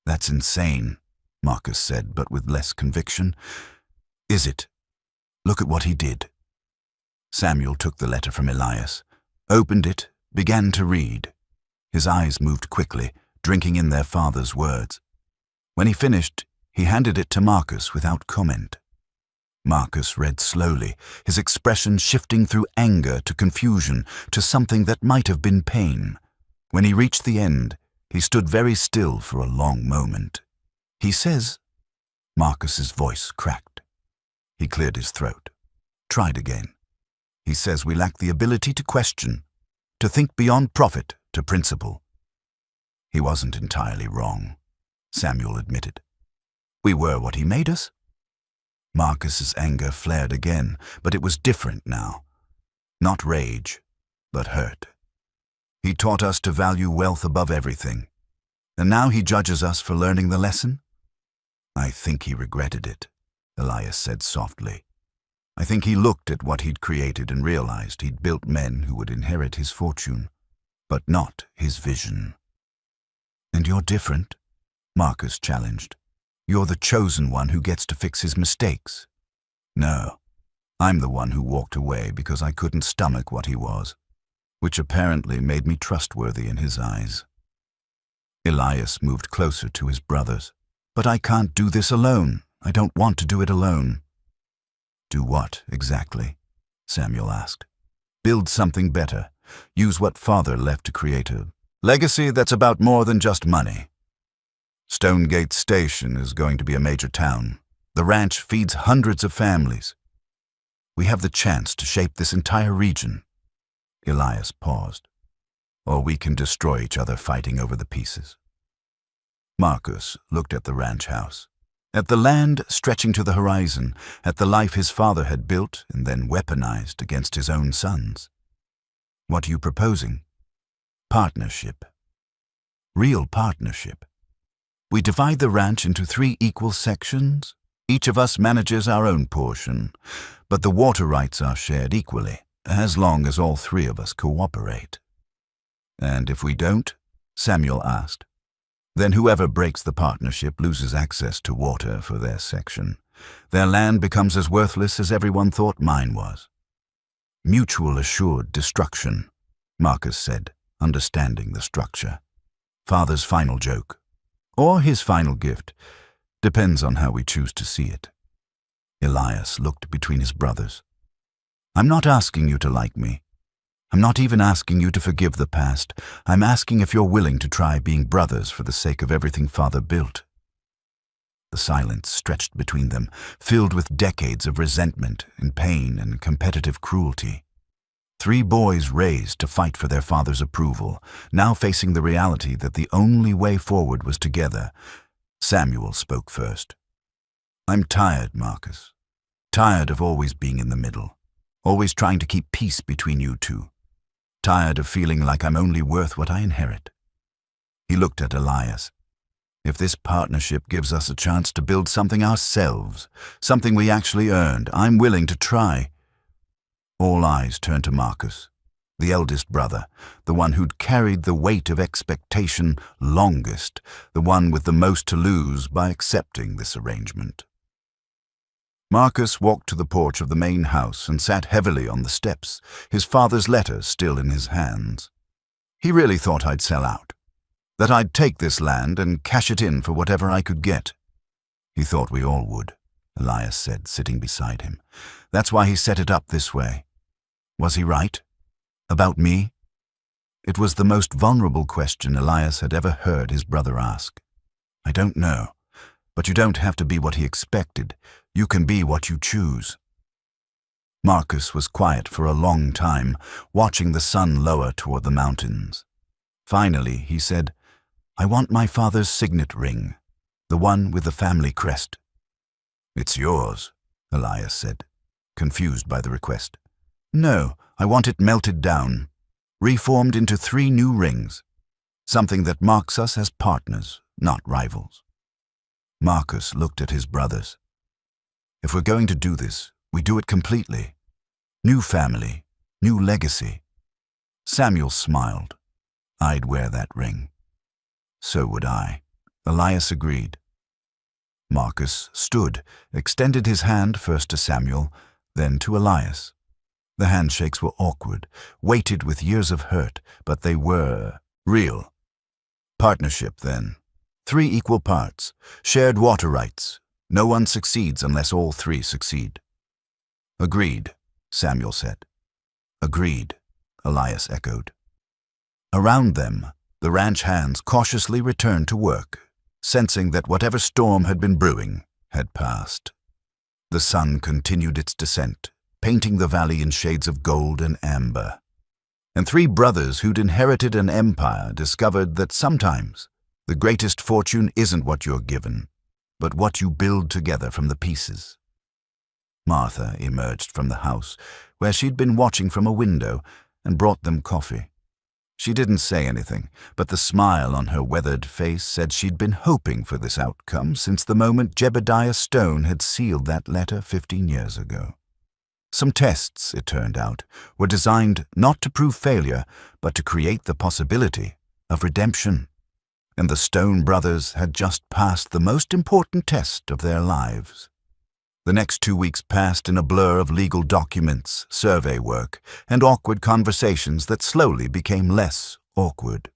That's insane, Marcus said, but with less conviction. Is it? Look at what he did. Samuel took the letter from Elias, opened it, began to read. His eyes moved quickly, drinking in their father's words. When he finished, he handed it to Marcus without comment. Marcus read slowly, his expression shifting through anger to confusion to something that might have been pain. When he reached the end, he stood very still for a long moment. He says... Marcus's voice cracked. He cleared his throat. Tried again. He says we lack the ability to question, to think beyond profit to principle. He wasn't entirely wrong, Samuel admitted. We were what he made us. Marcus's anger flared again, but it was different now. Not rage, but hurt. He taught us to value wealth above everything. And now he judges us for learning the lesson? I think he regretted it, Elias said softly. I think he looked at what he'd created and realized he'd built men who would inherit his fortune, but not his vision. And you're different, Marcus challenged. You're the chosen one who gets to fix his mistakes. No, I'm the one who walked away because I couldn't stomach what he was, which apparently made me trustworthy in his eyes. Elias moved closer to his brothers. But I can't do this alone. I don't want to do it alone. Do what, exactly? Samuel asked. Build something better. Use what Father left to create a legacy that's about more than just money. Stonegate Station is going to be a major town. The ranch feeds hundreds of families. We have the chance to shape this entire region. Elias paused. Or we can destroy each other fighting over the pieces. Marcus looked at the ranch house, at the land stretching to the horizon, at the life his father had built and then weaponized against his own sons. What are you proposing? Partnership. Real partnership. We divide the ranch into 3 equal sections. Each of us manages our own portion, but the water rights are shared equally, as long as all 3 of us cooperate. And if we don't? Samuel asked. Then whoever breaks the partnership loses access to water for their section. Their land becomes as worthless as everyone thought mine was. Mutual assured destruction, Marcus said, understanding the structure. Father's final joke, or his final gift, depends on how we choose to see it. Elias looked between his brothers. I'm not asking you to like me. I'm not even asking you to forgive the past. I'm asking if you're willing to try being brothers for the sake of everything Father built. The silence stretched between them, filled with decades of resentment and pain and competitive cruelty. 3 boys raised to fight for their father's approval, now facing the reality that the only way forward was together. Samuel spoke first. I'm tired, Marcus. Tired of always being in the middle, always trying to keep peace between you 2. Tired of feeling like I'm only worth what I inherit. He looked at Elias. If this partnership gives us a chance to build something ourselves, something we actually earned, I'm willing to try. All eyes turned to Marcus, the eldest brother, the one who'd carried the weight of expectation longest, the one with the most to lose by accepting this arrangement. Marcus walked to the porch of the main house and sat heavily on the steps, his father's letter still in his hands. He really thought I'd sell out, that I'd take this land and cash it in for whatever I could get. He thought we all would, Elias said, sitting beside him. That's why he set it up this way. Was he right? About me? It was the most vulnerable question Elias had ever heard his brother ask. I don't know, but you don't have to be what he expected. You can be what you choose. Marcus was quiet for a long time, watching the sun lower toward the mountains. Finally, he said, I want my father's signet ring, the one with the family crest. It's yours, Elias said, confused by the request. No, I want it melted down, reformed into 3 new rings, something that marks us as partners, not rivals. Marcus looked at his brothers. If we're going to do this, we do it completely. New family, new legacy. Samuel smiled. I'd wear that ring. So would I. Elias agreed. Marcus stood, extended his hand first to Samuel, then to Elias. The handshakes were awkward, weighted with years of hurt, but they were real. Partnership, then. 3 equal parts, shared water rights. No one succeeds unless all 3 succeed. Agreed, Samuel said. Agreed, Elias echoed. Around them, the ranch hands cautiously returned to work, sensing that whatever storm had been brewing had passed. The sun continued its descent, painting the valley in shades of gold and amber. And 3 brothers who'd inherited an empire discovered that sometimes the greatest fortune isn't what you're given, but what you build together from the pieces. Martha emerged from the house, where she'd been watching from a window, and brought them coffee. She didn't say anything, but the smile on her weathered face said she'd been hoping for this outcome since the moment Jebediah Stone had sealed that letter 15 years ago. Some tests, it turned out, were designed not to prove failure, but to create the possibility of redemption. And the Stone brothers had just passed the most important test of their lives. The next 2 weeks passed in a blur of legal documents, survey work, and awkward conversations that slowly became less awkward.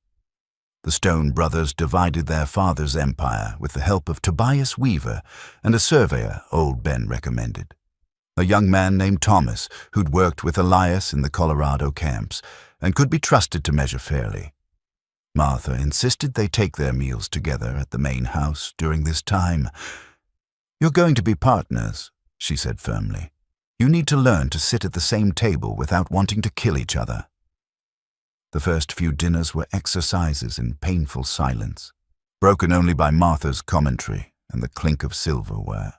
The Stone brothers divided their father's empire with the help of Tobias Weaver and a surveyor old Ben recommended, a young man named Thomas who'd worked with Elias in the Colorado camps and could be trusted to measure fairly. Martha insisted they take their meals together at the main house during this time. "You're going to be partners," she said firmly. "You need to learn to sit at the same table without wanting to kill each other." The first few dinners were exercises in painful silence, broken only by Martha's commentary and the clink of silverware.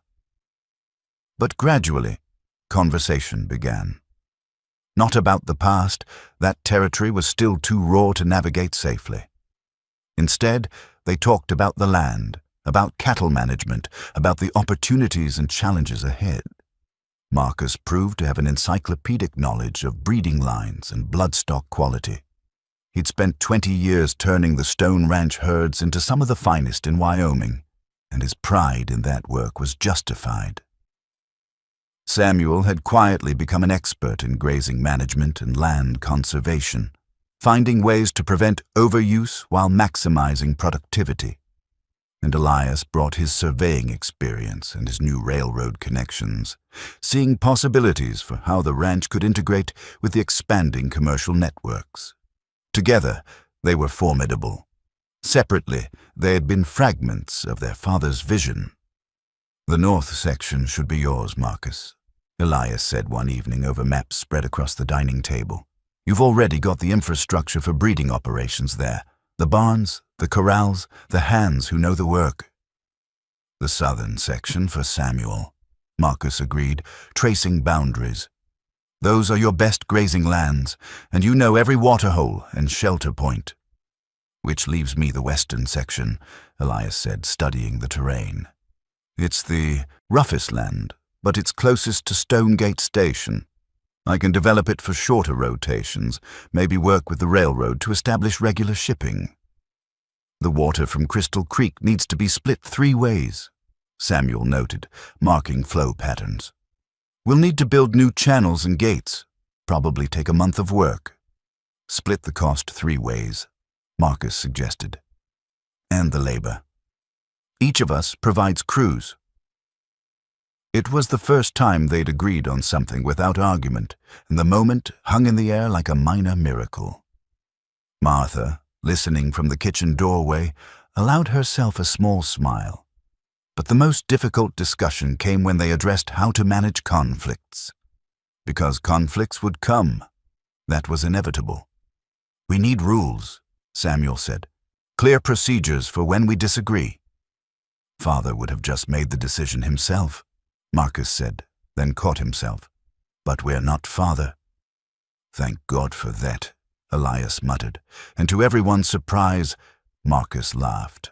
But gradually, conversation began. Not about the past, that territory was still too raw to navigate safely. Instead, they talked about the land, about cattle management, about the opportunities and challenges ahead. Marcus proved to have an encyclopedic knowledge of breeding lines and bloodstock quality. He'd spent 20 years turning the Stone Ranch herds into some of the finest in Wyoming, and his pride in that work was justified. Samuel had quietly become an expert in grazing management and land conservation, finding ways to prevent overuse while maximizing productivity. And Elias brought his surveying experience and his new railroad connections, seeing possibilities for how the ranch could integrate with the expanding commercial networks. Together, they were formidable. Separately, they had been fragments of their father's vision. "The north section should be yours, Marcus," Elias said one evening over maps spread across the dining table. "You've already got the infrastructure for breeding operations there. The barns, the corrals, the hands who know the work." "The southern section for Samuel," Marcus agreed, tracing boundaries. "Those are your best grazing lands, and you know every waterhole and shelter point." "Which leaves me the western section," Elias said, studying the terrain. "It's the roughest land, but it's closest to Stonegate Station. I can develop it for shorter rotations, maybe work with the railroad to establish regular shipping." "The water from Crystal Creek needs to be split 3 ways," Samuel noted, marking flow patterns. "We'll need to build new channels and gates, probably take a month of work." "Split the cost 3 ways," Marcus suggested. "And the labor. Each of us provides crews." It was the first time they'd agreed on something without argument, and the moment hung in the air like a minor miracle. Martha, listening from the kitchen doorway, allowed herself a small smile. But the most difficult discussion came when they addressed how to manage conflicts. Because conflicts would come. That was inevitable. "We need rules," Samuel said. "Clear procedures for when we disagree." "Father would have just made the decision himself," Marcus said, then caught himself. "But we're not father." "Thank God for that," Elias muttered, and to everyone's surprise, Marcus laughed.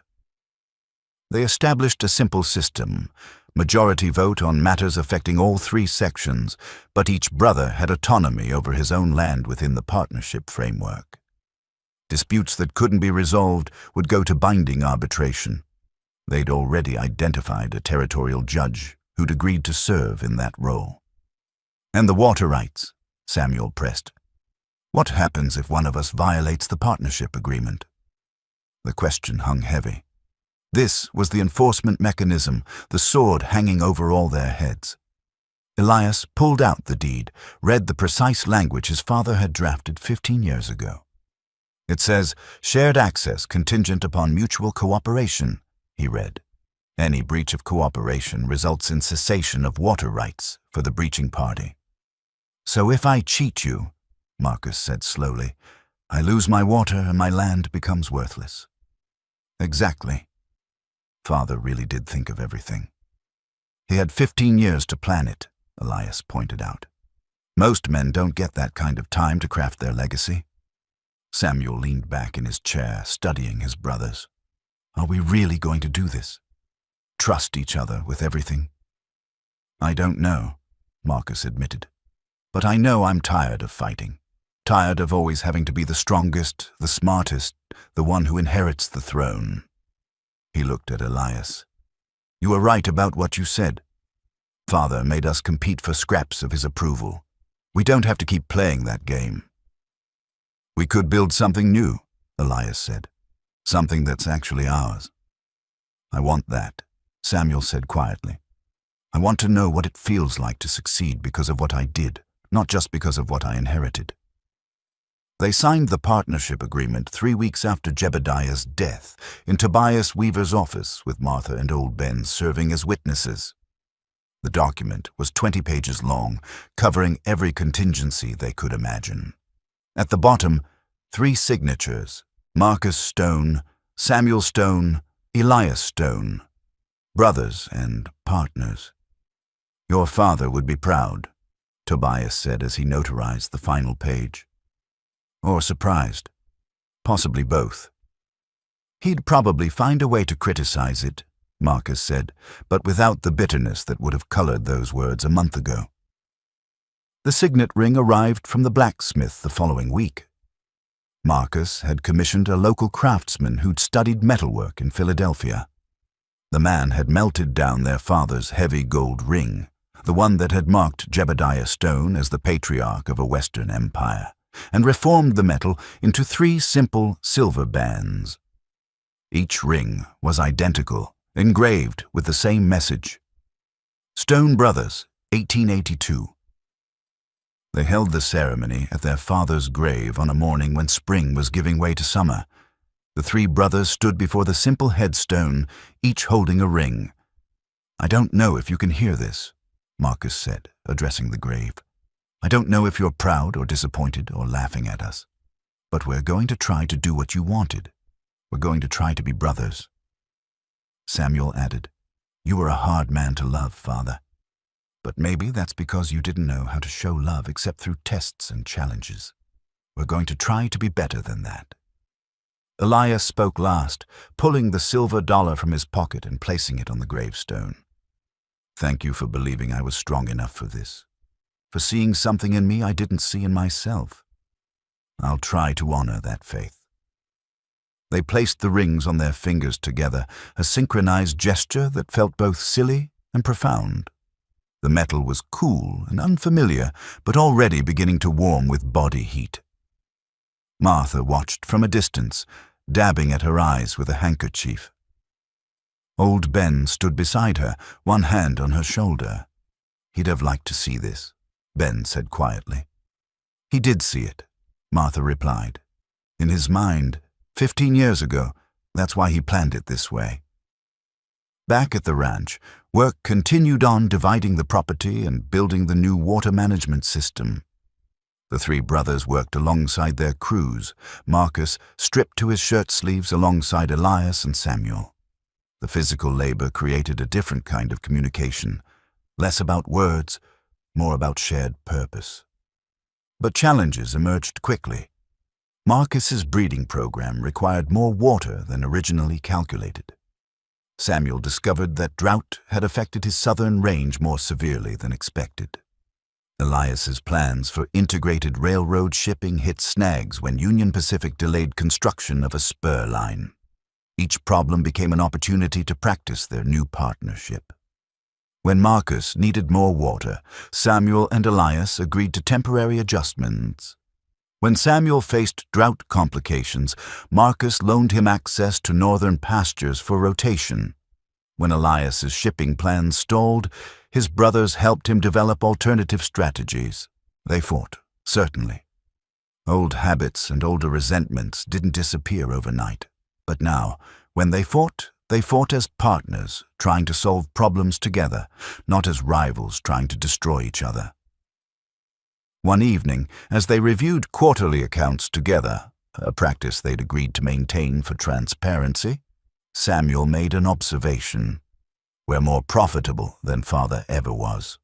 They established a simple system, majority vote on matters affecting all 3 sections, but each brother had autonomy over his own land within the partnership framework. Disputes that couldn't be resolved would go to binding arbitration. They'd already identified a territorial judge who'd agreed to serve in that role. "And the water rights," Samuel pressed. "What happens if one of us violates the partnership agreement?" The question hung heavy. This was the enforcement mechanism, the sword hanging over all their heads. Elias pulled out the deed, read the precise language his father had drafted 15 years ago. "It says, 'Shared access contingent upon mutual cooperation,'" he read. "Any breach of cooperation results in cessation of water rights for the breaching party." "So if I cheat you," Marcus said slowly, "I lose my water and my land becomes worthless." "Exactly." Father really did think of everything. He had 15 years to plan it, Elias pointed out. Most men don't get that kind of time to craft their legacy. Samuel leaned back in his chair, studying his brothers. Are we really going to do this? Trust each other with everything? I don't know, Marcus admitted. But I know I'm tired of fighting. Tired of always having to be the strongest, the smartest, the one who inherits the throne. He looked at Elias. You were right about what you said. Father made us compete for scraps of his approval. We don't have to keep playing that game. We could build something new, Elias said. Something that's actually ours. I want that, Samuel said quietly. I want to know what it feels like to succeed because of what I did, not just because of what I inherited. They signed the partnership agreement 3 weeks after Jebediah's death in Tobias Weaver's office, with Martha and Old Ben serving as witnesses. The document was 20 pages long, covering every contingency they could imagine. At the bottom, 3 signatures: Marcus Stone, Samuel Stone, Elias Stone, brothers and partners. Your father would be proud, Tobias said as he notarized the final page. Or surprised. Possibly both. He'd probably find a way to criticize it, Marcus said, but without the bitterness that would have colored those words a month ago. The signet ring arrived from the blacksmith the following week. Marcus had commissioned a local craftsman who'd studied metalwork in Philadelphia. The man had melted down their father's heavy gold ring, the one that had marked Jebediah Stone as the patriarch of a Western empire, and reformed the metal into 3 simple silver bands. Each ring was identical, engraved with the same message. Stone Brothers, 1882. They held the ceremony at their father's grave on a morning when spring was giving way to summer. The 3 brothers stood before the simple headstone, each holding a ring. I don't know if you can hear this, Marcus said, addressing the grave. I don't know if you're proud or disappointed or laughing at us. But we're going to try to do what you wanted. We're going to try to be brothers. Samuel added, You were a hard man to love, Father. But maybe that's because you didn't know how to show love except through tests and challenges. We're going to try to be better than that. Elias spoke last, pulling the silver dollar from his pocket and placing it on the gravestone. Thank you for believing I was strong enough for this. For seeing something in me I didn't see in myself. I'll try to honor that faith. They placed the rings on their fingers together, a synchronized gesture that felt both silly and profound. The metal was cool and unfamiliar, but already beginning to warm with body heat. Martha watched from a distance, dabbing at her eyes with a handkerchief. Old Ben stood beside her, one hand on her shoulder. He'd have liked to see this, Ben said quietly. He did see it, Martha replied. In his mind, 15 years ago, that's why he planned it this way. Back at the ranch, work continued on dividing the property and building the new water management system. The 3 brothers worked alongside their crews, Marcus stripped to his shirt sleeves alongside Elias and Samuel. The physical labor created a different kind of communication, less about words, more about shared purpose. But challenges emerged quickly. Marcus's breeding program required more water than originally calculated. Samuel discovered that drought had affected his southern range more severely than expected. Elias's plans for integrated railroad shipping hit snags when Union Pacific delayed construction of a spur line. Each problem became an opportunity to practice their new partnership. When Marcus needed more water, Samuel and Elias agreed to temporary adjustments. When Samuel faced drought complications, Marcus loaned him access to northern pastures for rotation. When Elias's shipping plans stalled, his brothers helped him develop alternative strategies. They fought, certainly. Old habits and older resentments didn't disappear overnight. But now, when they fought as partners, trying to solve problems together, not as rivals trying to destroy each other. One evening, as they reviewed quarterly accounts together, a practice they'd agreed to maintain for transparency, Samuel made an observation. We're more profitable than Father ever was.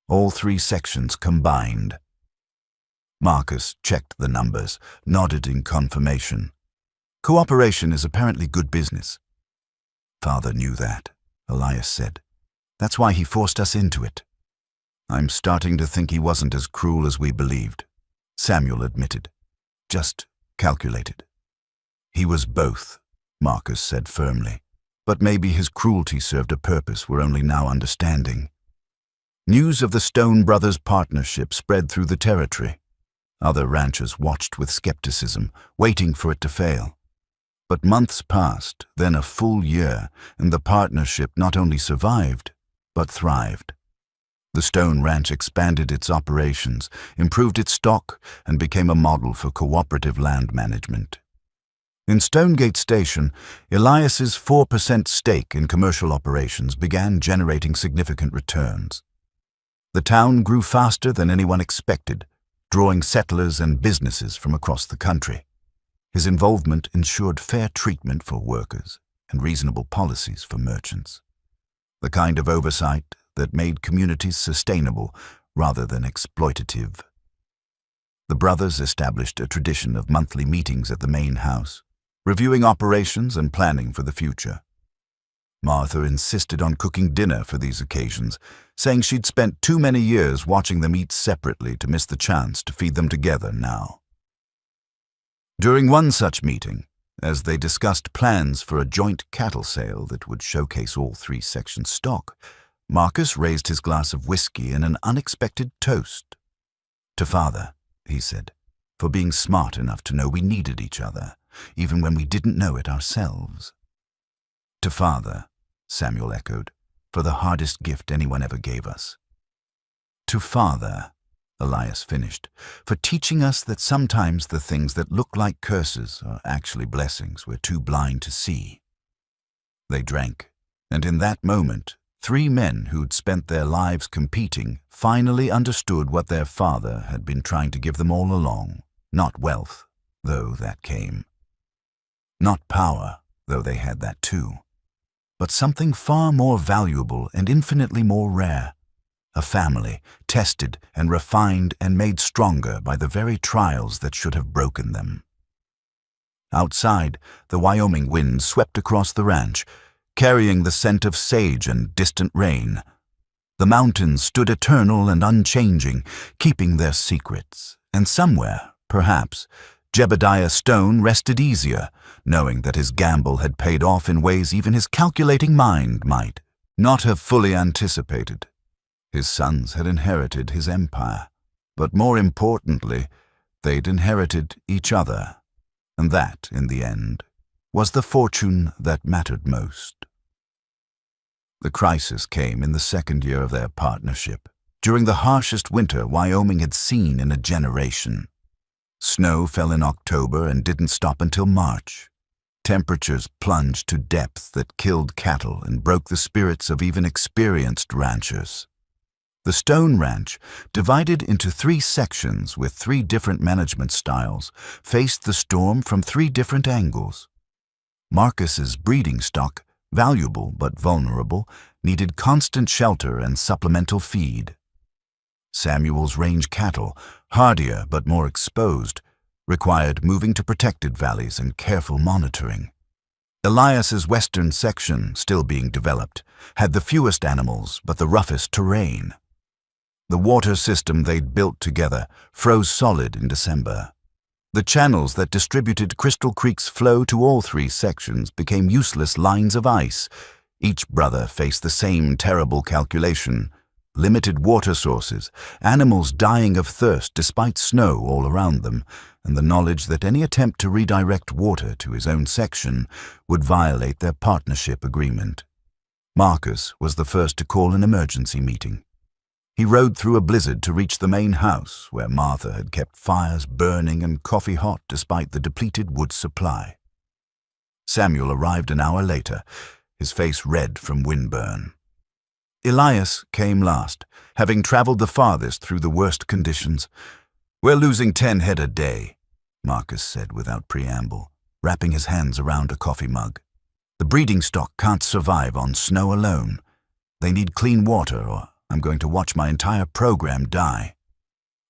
all 3 sections combined. Marcus checked the numbers, nodded in confirmation. Cooperation is apparently good business. Father knew that, Elias said. That's why he forced us into it. I'm starting to think he wasn't as cruel as we believed, Samuel admitted. Just calculated. He was both, Marcus said firmly. But maybe his cruelty served a purpose we're only now understanding. News of the Stone brothers' partnership spread through the territory. Other ranchers watched with skepticism, waiting for it to fail. But months passed, then a full year, and the partnership not only survived, but thrived. The Stone Ranch expanded its operations, improved its stock, and became a model for cooperative land management. In Stonegate Station, Elias's 4% stake in commercial operations began generating significant returns. The town grew faster than anyone expected, drawing settlers and businesses from across the country. His involvement ensured fair treatment for workers and reasonable policies for merchants. The kind of oversight that made communities sustainable rather than exploitative. The brothers established a tradition of monthly meetings at the main house, reviewing operations and planning for the future. Martha insisted on cooking dinner for these occasions, saying she'd spent too many years watching them eat separately to miss the chance to feed them together now. During one such meeting, as they discussed plans for a joint cattle sale that would showcase all 3 sections' stock, Marcus raised his glass of whiskey in an unexpected toast. To Father, he said, for being smart enough to know we needed each other, even when we didn't know it ourselves. To Father, Samuel echoed, for the hardest gift anyone ever gave us. To Father, Elias finished, for teaching us that sometimes the things that look like curses are actually blessings we're too blind to see. They drank, and in that moment, 3 men who'd spent their lives competing finally understood what their father had been trying to give them all along. Not wealth, though that came. Not power, though they had that too. But something far more valuable and infinitely more rare. A family, tested and refined and made stronger by the very trials that should have broken them. Outside, the Wyoming wind swept across the ranch, carrying the scent of sage and distant rain. The mountains stood eternal and unchanging, keeping their secrets, and somewhere, perhaps, Jebediah Stone rested easier, knowing that his gamble had paid off in ways even his calculating mind might not have fully anticipated. His sons had inherited his empire, but more importantly, they'd inherited each other, and that, in the end, was the fortune that mattered most. The crisis came in the 2nd year of their partnership, during the harshest winter Wyoming had seen in a generation. Snow fell in October and didn't stop until March. Temperatures plunged to depths that killed cattle and broke the spirits of even experienced ranchers. The Stone Ranch, divided into 3 sections with 3 different management styles, faced the storm from 3 different angles. Marcus's breeding stock, valuable but vulnerable, needed constant shelter and supplemental feed. Samuel's range cattle, hardier but more exposed, required moving to protected valleys and careful monitoring. Elias's western section, still being developed, had the fewest animals but the roughest terrain. The water system they'd built together froze solid in December. The channels that distributed Crystal Creek's flow to all 3 sections became useless lines of ice. Each brother faced the same terrible calculation. Limited water sources, animals dying of thirst despite snow all around them, and the knowledge that any attempt to redirect water to his own section would violate their partnership agreement. Marcus was the first to call an emergency meeting. He rode through a blizzard to reach the main house, where Martha had kept fires burning and coffee hot despite the depleted wood supply. Samuel arrived an hour later, his face red from windburn. Elias came last, having traveled the farthest through the worst conditions. "We're losing 10 head a day," Marcus said without preamble, wrapping his hands around a coffee mug. "The breeding stock can't survive on snow alone. They need clean water, or I'm going to watch my entire program die.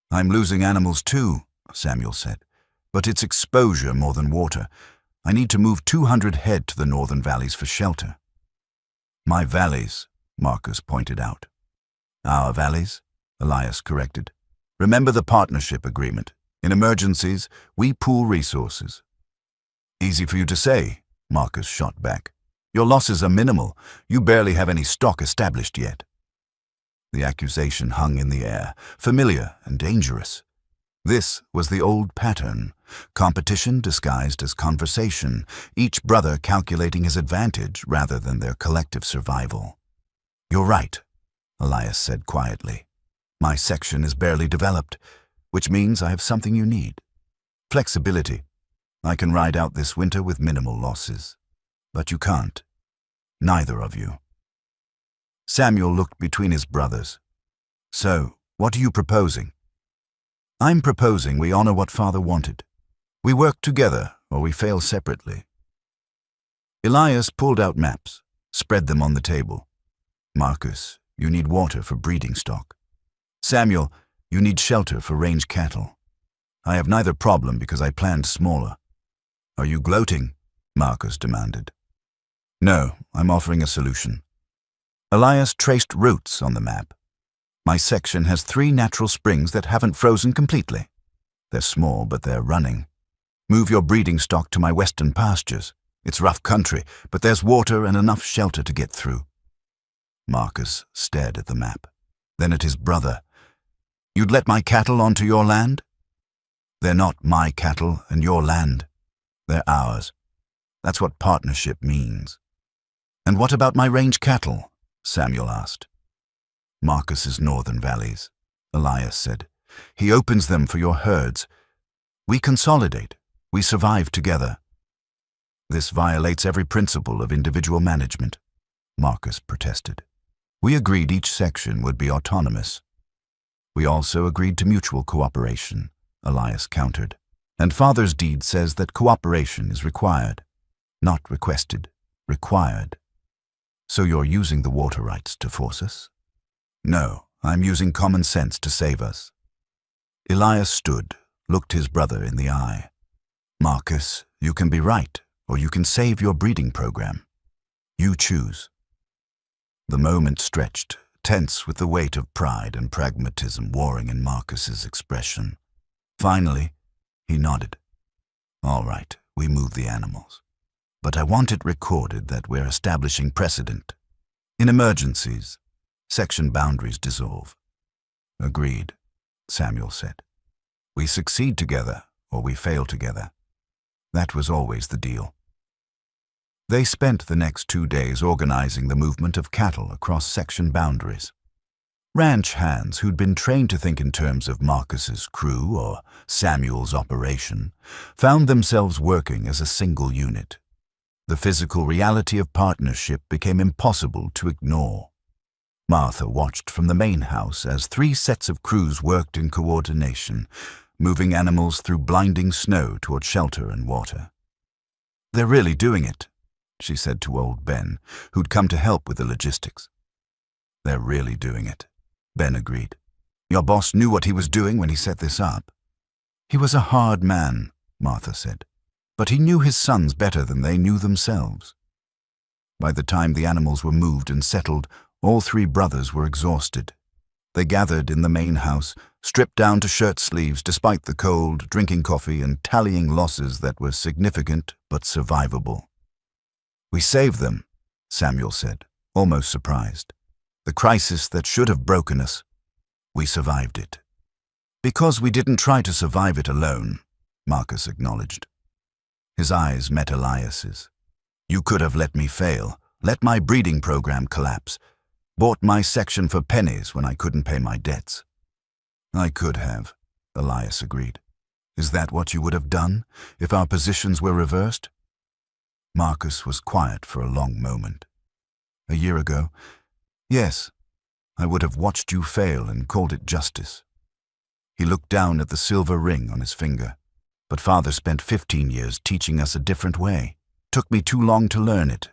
I'm losing animals too, Samuel said, but it's exposure more than water. I need to move 200 head to the northern valleys for shelter. My valleys, Marcus pointed out. Our valleys, Elias corrected. Remember the partnership agreement. In emergencies, we pool resources. Easy for you to say, Marcus shot back. Your losses are minimal. You barely have any stock established yet. The accusation hung in the air, familiar and dangerous. This was the old pattern, competition disguised as conversation, each brother calculating his advantage rather than their collective survival. You're right, Elias said quietly. My section is barely developed, which means I have something you need. Flexibility. I can ride out this winter with minimal losses. But you can't. Neither of you. Samuel looked between his brothers. So, what are you proposing? I'm proposing we honor what Father wanted. We work together, or we fail separately. Elias pulled out maps, spread them on the table. Marcus, you need water for breeding stock. Samuel, you need shelter for range cattle. I have neither problem because I planned smaller. Are you gloating? Marcus demanded. No, I'm offering a solution. Elias traced routes on the map. My section has 3 natural springs that haven't frozen completely. They're small, but they're running. Move your breeding stock to my western pastures. It's rough country, but there's water and enough shelter to get through. Marcus stared at the map, then at his brother. You'd let my cattle onto your land? They're not my cattle and your land. They're ours. That's what partnership means. And what about my range cattle? Samuel asked. Marcus's northern valleys, Elias said. He opens them for your herds. We consolidate. We survive together. This violates every principle of individual management, Marcus protested. We agreed each section would be autonomous. We also agreed to mutual cooperation, Elias countered. And Father's deed says that cooperation is required. Not requested, required. So you're using the water rights to force us? No, I'm using common sense to save us. Elias stood, looked his brother in the eye. Marcus, you can be right, or you can save your breeding program. You choose. The moment stretched, tense with the weight of pride and pragmatism warring in Marcus's expression. Finally, he nodded. All right, we move the animals. But I want it recorded that we're establishing precedent. In emergencies, section boundaries dissolve. Agreed, Samuel said. We succeed together, or we fail together. That was always the deal. They spent the next 2 days organizing the movement of cattle across section boundaries. Ranch hands who'd been trained to think in terms of Marcus's crew or Samuel's operation found themselves working as a single unit. The physical reality of partnership became impossible to ignore. Martha watched from the main house as 3 sets of crews worked in coordination, moving animals through blinding snow toward shelter and water. They're really doing it, she said to old Ben, who'd come to help with the logistics. They're really doing it, Ben agreed. Your boss knew what he was doing when he set this up. He was a hard man, Martha said, but he knew his sons better than they knew themselves. By the time the animals were moved and settled, all 3 brothers were exhausted. They gathered in the main house, stripped down to shirt sleeves despite the cold, drinking coffee and tallying losses that were significant but survivable. We saved them, Samuel said, almost surprised. The crisis that should have broken us, we survived it. Because we didn't try to survive it alone, Marcus acknowledged. His eyes met Elias's. You could have let me fail, let my breeding program collapse, bought my section for pennies when I couldn't pay my debts. I could have, Elias agreed. Is that what you would have done if our positions were reversed? Marcus was quiet for a long moment. A year ago, yes, I would have watched you fail and called it justice. He looked down at the silver ring on his finger. But Father spent 15 years teaching us a different way. Took me too long to learn it.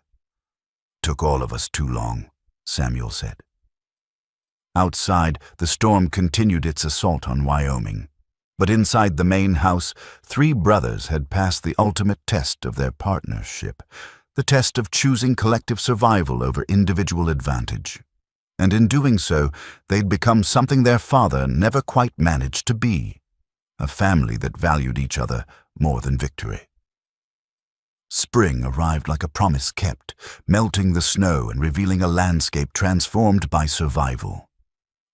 Took all of us too long, Samuel said. Outside, the storm continued its assault on Wyoming. But inside the main house, 3 brothers had passed the ultimate test of their partnership, the test of choosing collective survival over individual advantage. And in doing so, they'd become something their father never quite managed to be, a family that valued each other more than victory. Spring arrived like a promise kept, melting the snow and revealing a landscape transformed by survival.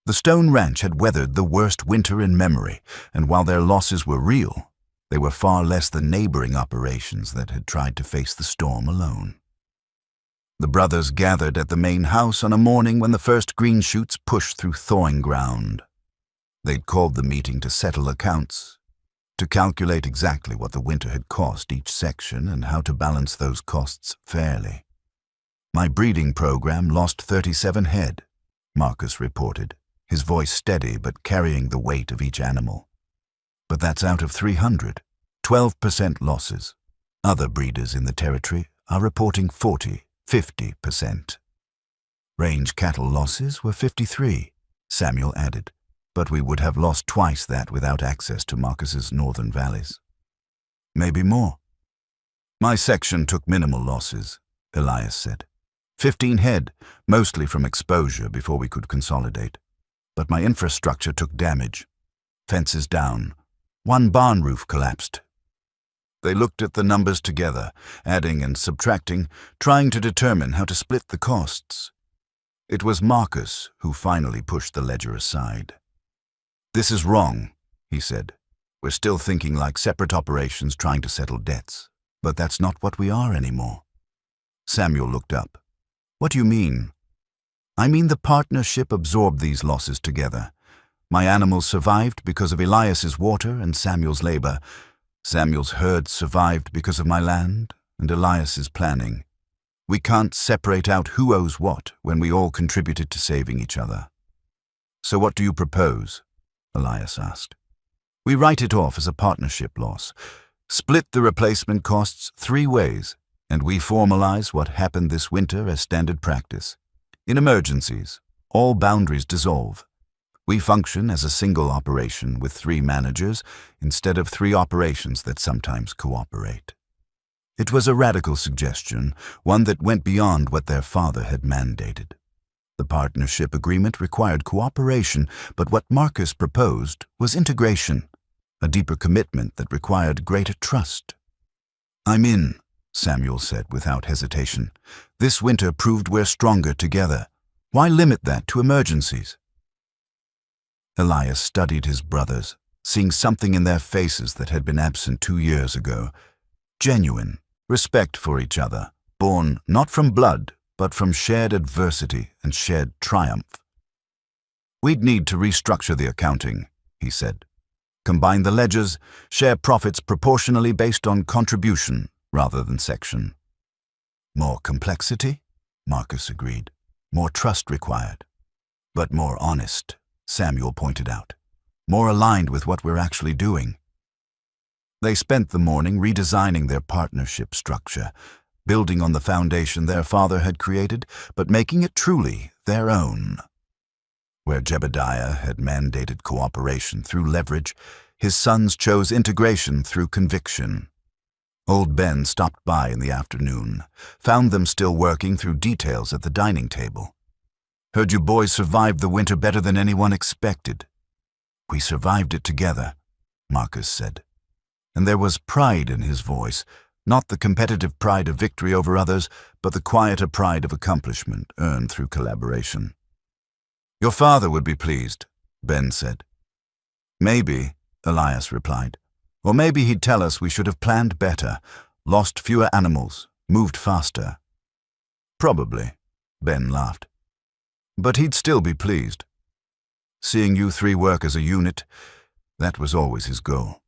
The Stone Ranch had weathered the worst winter in memory, and while their losses were real, they were far less than neighboring operations that had tried to face the storm alone. The brothers gathered at the main house on a morning when the first green shoots pushed through thawing ground. They'd called the meeting to settle accounts, to calculate exactly what the winter had cost each section and how to balance those costs fairly. "My breeding program lost 37 head, Marcus reported, his voice steady but carrying the weight of each animal. "But that's out of 300, 12% losses. Other breeders in the territory are reporting 40, 50%. Range cattle losses were 53, Samuel added, but we would have lost twice that without access to Marcus's northern valleys. Maybe more. "My section took minimal losses," Elias said. 15 head, mostly from exposure before we could consolidate. But my infrastructure took damage. Fences down. 1 barn roof collapsed. They looked at the numbers together, adding and subtracting, trying to determine how to split the costs. It was Marcus who finally pushed the ledger aside. "This is wrong," he said. "We're still thinking like separate operations trying to settle debts, but that's not what we are anymore." Samuel looked up. "What do you mean?" "I mean the partnership absorbed these losses together. My animals survived because of Elias's water and Samuel's labor. Samuel's herd survived because of my land and Elias's planning. We can't separate out who owes what when we all contributed to saving each other." "So what do you propose?" Elias asked. "We write it off as a partnership loss, split the replacement costs 3 ways, and we formalize what happened this winter as standard practice. In emergencies, all boundaries dissolve. We function as a single operation with 3 managers instead of 3 operations that sometimes cooperate." It was a radical suggestion, one that went beyond what their father had mandated. The partnership agreement required cooperation, but what Marcus proposed was integration, a deeper commitment that required greater trust. "I'm in," Samuel said without hesitation. "This winter proved we're stronger together. Why limit that to emergencies?" Elias studied his brothers, seeing something in their faces that had been absent 2 years ago. Genuine respect for each other, born not from blood, but from shared adversity and shared triumph. "We'd need to restructure the accounting," he said. "Combine the ledgers, share profits proportionally based on contribution rather than section." "More complexity?" Marcus agreed. "More trust required. But more honest," Samuel pointed out. "More aligned with what we're actually doing." They spent the morning redesigning their partnership structure, building on the foundation their father had created, but making it truly their own. Where Jebediah had mandated cooperation through leverage, his sons chose integration through conviction. Old Ben stopped by in the afternoon, found them still working through details at the dining table. "Heard you boys survived the winter better than anyone expected." "We survived it together," Marcus said. And there was pride in his voice, not the competitive pride of victory over others, but the quieter pride of accomplishment earned through collaboration. "Your father would be pleased," Ben said. "Maybe," Elias replied. "Or maybe he'd tell us we should have planned better, lost fewer animals, moved faster." "Probably," Ben laughed. "But he'd still be pleased. Seeing you 3 work as a unit, that was always his goal."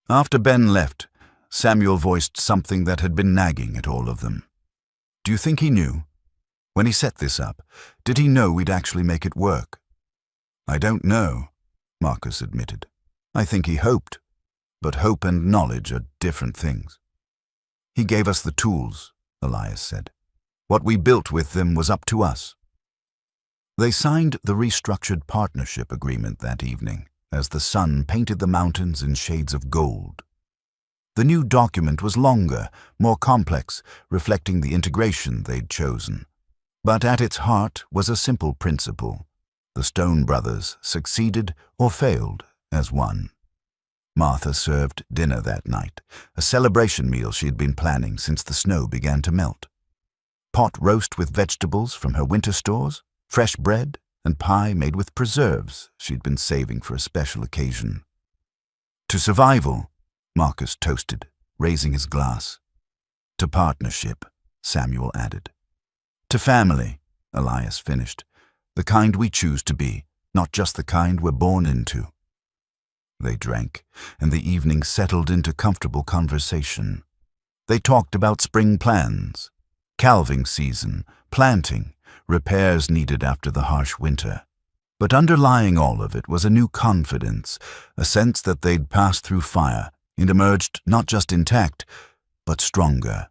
After Ben left, Samuel voiced something that had been nagging at all of them. "Do you think he knew? When he set this up, did he know we'd actually make it work?" "I don't know," Marcus admitted. "I think he hoped, but hope and knowledge are different things." "He gave us the tools," Elias said. "What we built with them was up to us." They signed the restructured partnership agreement that evening as the sun painted the mountains in shades of gold. The new document was longer, more complex, reflecting the integration they'd chosen. But at its heart was a simple principle. The Stone brothers succeeded or failed as one. Martha served dinner that night, a celebration meal she'd been planning since the snow began to melt. Pot roast with vegetables from her winter stores, fresh bread, and pie made with preserves she'd been saving for a special occasion. To survival, Marcus toasted, raising his glass. To partnership, Samuel added. To family, Elias finished. The kind we choose to be, not just the kind we're born into. They drank, and the evening settled into comfortable conversation. They talked about spring plans, calving season, planting, repairs needed after the harsh winter. But underlying all of it was a new confidence, a sense that they'd passed through fire and emerged not just intact, but stronger.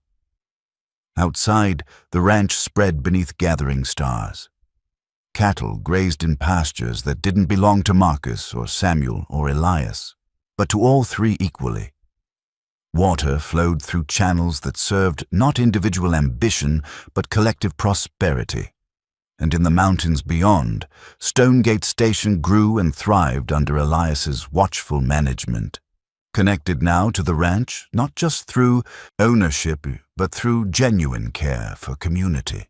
Outside, the ranch spread beneath gathering stars. Cattle grazed in pastures that didn't belong to Marcus or Samuel or Elias, but to all three equally. Water flowed through channels that served not individual ambition, but collective prosperity. And in the mountains beyond, Stonegate Station grew and thrived under Elias's watchful management, connected now to the ranch not just through ownership, but through genuine care for community.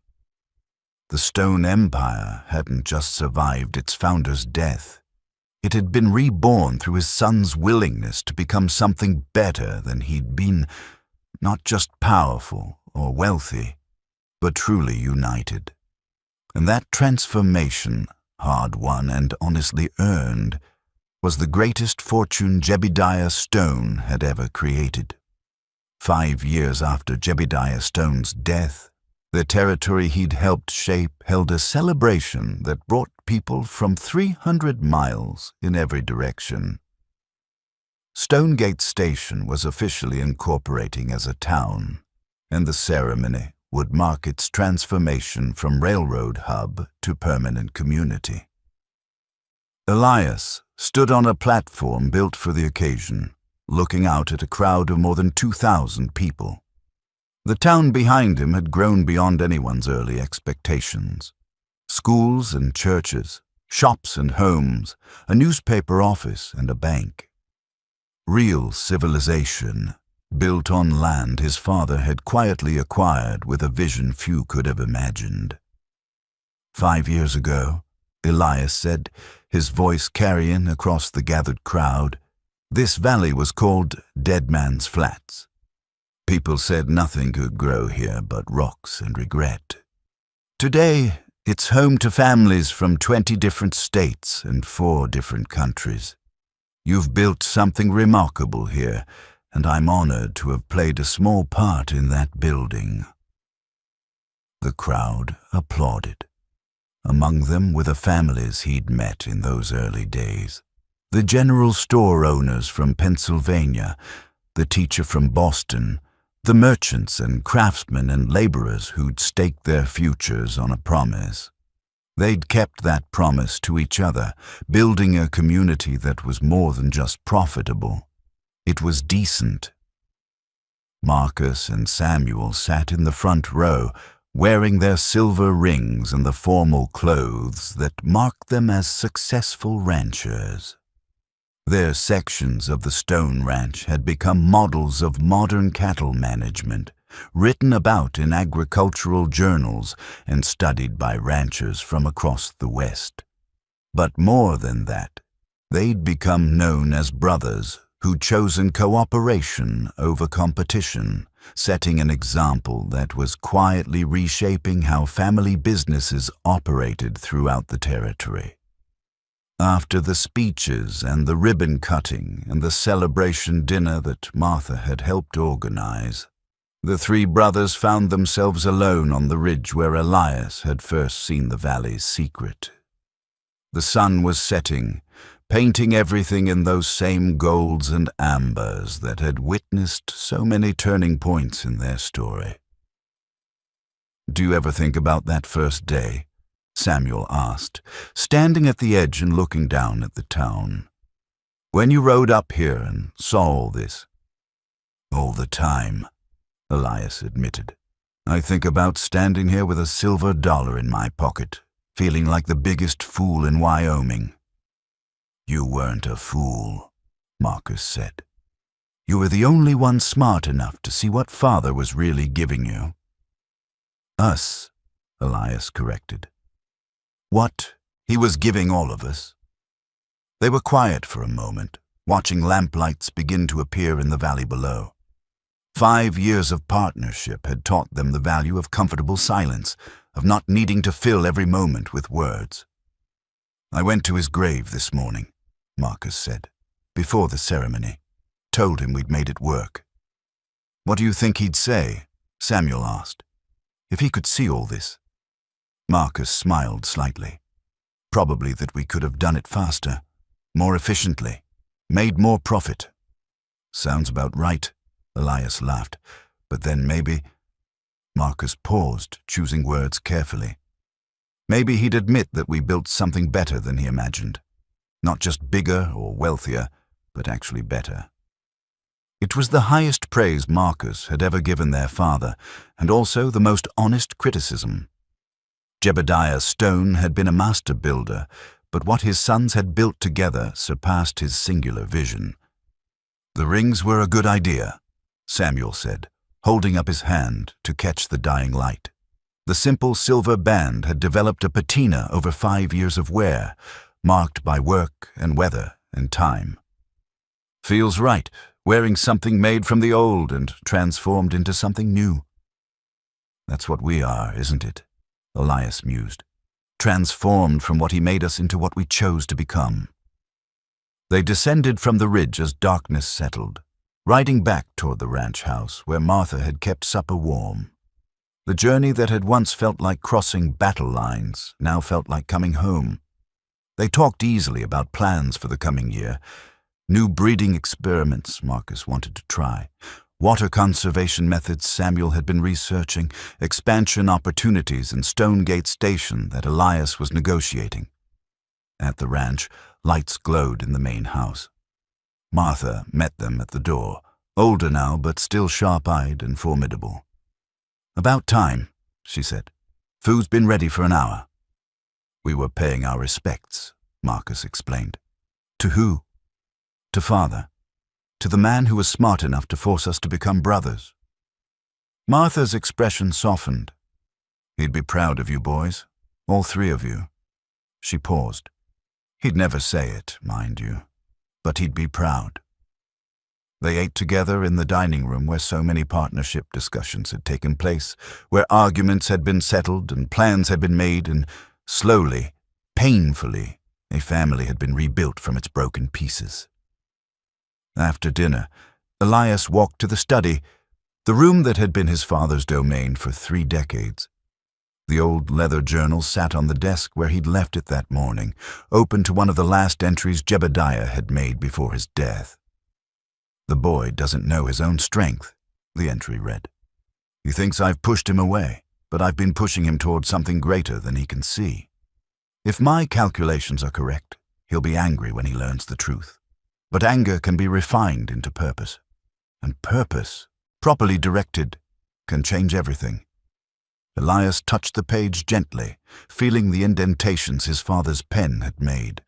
The Stone Empire hadn't just survived its founder's death. It had been reborn through his son's willingness to become something better than he'd been, not just powerful or wealthy, but truly united. And that transformation, hard-won and honestly earned, was the greatest fortune Jebediah Stone had ever created. 5 years after Jebediah Stone's death, the territory he'd helped shape held a celebration that brought people from 300 miles in every direction. Stonegate Station was officially incorporating as a town, and the ceremony would mark its transformation from railroad hub to permanent community. Elias stood on a platform built for the occasion, looking out at a crowd of more than 2,000 people. The town behind him had grown beyond anyone's early expectations. Schools and churches, shops and homes, a newspaper office and a bank. Real civilization, built on land his father had quietly acquired with a vision few could have imagined. 5 years ago, Elias said, his voice carrying across the gathered crowd, this valley was called Dead Man's Flats. People said nothing could grow here but rocks and regret. Today, it's home to families from 20 different states and 4 different countries. You've built something remarkable here, and I'm honored to have played a small part in that building. The crowd applauded. Among them were the families he'd met in those early days. The general store owners from Pennsylvania, the teacher from Boston, the merchants and craftsmen and laborers who'd staked their futures on a promise. They'd kept that promise to each other, building a community that was more than just profitable. It was decent. Marcus and Samuel sat in the front row, wearing their silver rings and the formal clothes that marked them as successful ranchers. Their sections of the Stone Ranch had become models of modern cattle management, written about in agricultural journals and studied by ranchers from across the West. But more than that, they'd become known as brothers who'd chosen cooperation over competition, setting an example that was quietly reshaping how family businesses operated throughout the territory. After the speeches and the ribbon cutting and the celebration dinner that Martha had helped organize, the 3 brothers found themselves alone on the ridge where Elias had first seen the valley's secret. The sun was setting, painting everything in those same golds and ambers that had witnessed so many turning points in their story. Do you ever think about that first day, Samuel asked, standing at the edge and looking down at the town. "When you rode up here and saw all this?" "All the time," Elias admitted. "I think about standing here with a silver dollar in my pocket, feeling like the biggest fool in Wyoming." "You weren't a fool," Marcus said. "You were the only one smart enough to see what Father was really giving you." "Us," Elias corrected. "What he was giving all of us." They were quiet for a moment, watching lamplights begin to appear in the valley below. 5 years of partnership had taught them the value of comfortable silence, of not needing to fill every moment with words. "I went to his grave this morning," Marcus said, "before the ceremony. Told him we'd made it work." "What do you think he'd say?" Samuel asked. "If he could see all this." Marcus smiled slightly. "Probably that we could have done it faster, more efficiently, made more profit." "Sounds about right," Elias laughed. "But then maybe—" Marcus paused, choosing words carefully. "Maybe he'd admit that we built something better than he imagined. Not just bigger or wealthier, but actually better." It was the highest praise Marcus had ever given their father, and also the most honest criticism. Jebediah Stone had been a master builder, but what his sons had built together surpassed his singular vision. "The rings were a good idea," Samuel said, holding up his hand to catch the dying light. The simple silver band had developed a patina over 5 years of wear, marked by work and weather and time. "Feels right, wearing something made from the old and transformed into something new." "That's what we are, isn't it?" Elias mused. "Transformed from what he made us into what we chose to become." They descended from the ridge as darkness settled, riding back toward the ranch house where Martha had kept supper warm. The journey that had once felt like crossing battle lines now felt like coming home. They talked easily about plans for the coming year, new breeding experiments Marcus wanted to try, water conservation methods Samuel had been researching, expansion opportunities in Stonegate Station that Elias was negotiating. At the ranch, lights glowed in the main house. Martha met them at the door, older now but still sharp-eyed and formidable. "About time," she said. "Food's been ready for an hour." "We were paying our respects," Marcus explained. "To who?" "To Father. To the man who was smart enough to force us to become brothers." Martha's expression softened. "He'd be proud of you boys, all 3 of you." She paused. "He'd never say it, mind you, but he'd be proud." They ate together in the dining room where so many partnership discussions had taken place, where arguments had been settled and plans had been made, and slowly, painfully, a family had been rebuilt from its broken pieces. After dinner, Elias walked to the study, the room that had been his father's domain for 3 decades. The old leather journal sat on the desk where he'd left it that morning, open to one of the last entries Jebediah had made before his death. "The boy doesn't know his own strength," the entry read. "He thinks I've pushed him away, but I've been pushing him toward something greater than he can see. If my calculations are correct, he'll be angry when he learns the truth. But anger can be refined into purpose. And purpose, properly directed, can change everything." Elias touched the page gently, feeling the indentations his father's pen had made.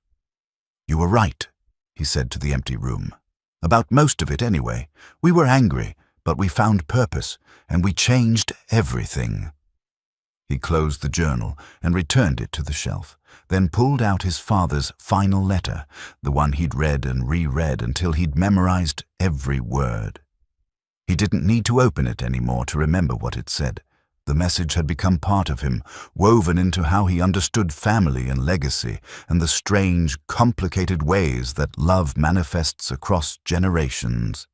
"You were right," he said to the empty room. "About most of it, anyway. We were angry, but we found purpose, and we changed everything." He closed the journal and returned it to the shelf, then pulled out his father's final letter, the one he'd read and reread until he'd memorized every word. He didn't need to open it anymore to remember what it said. The message had become part of him, woven into how he understood family and legacy, and the strange, complicated ways that love manifests across generations.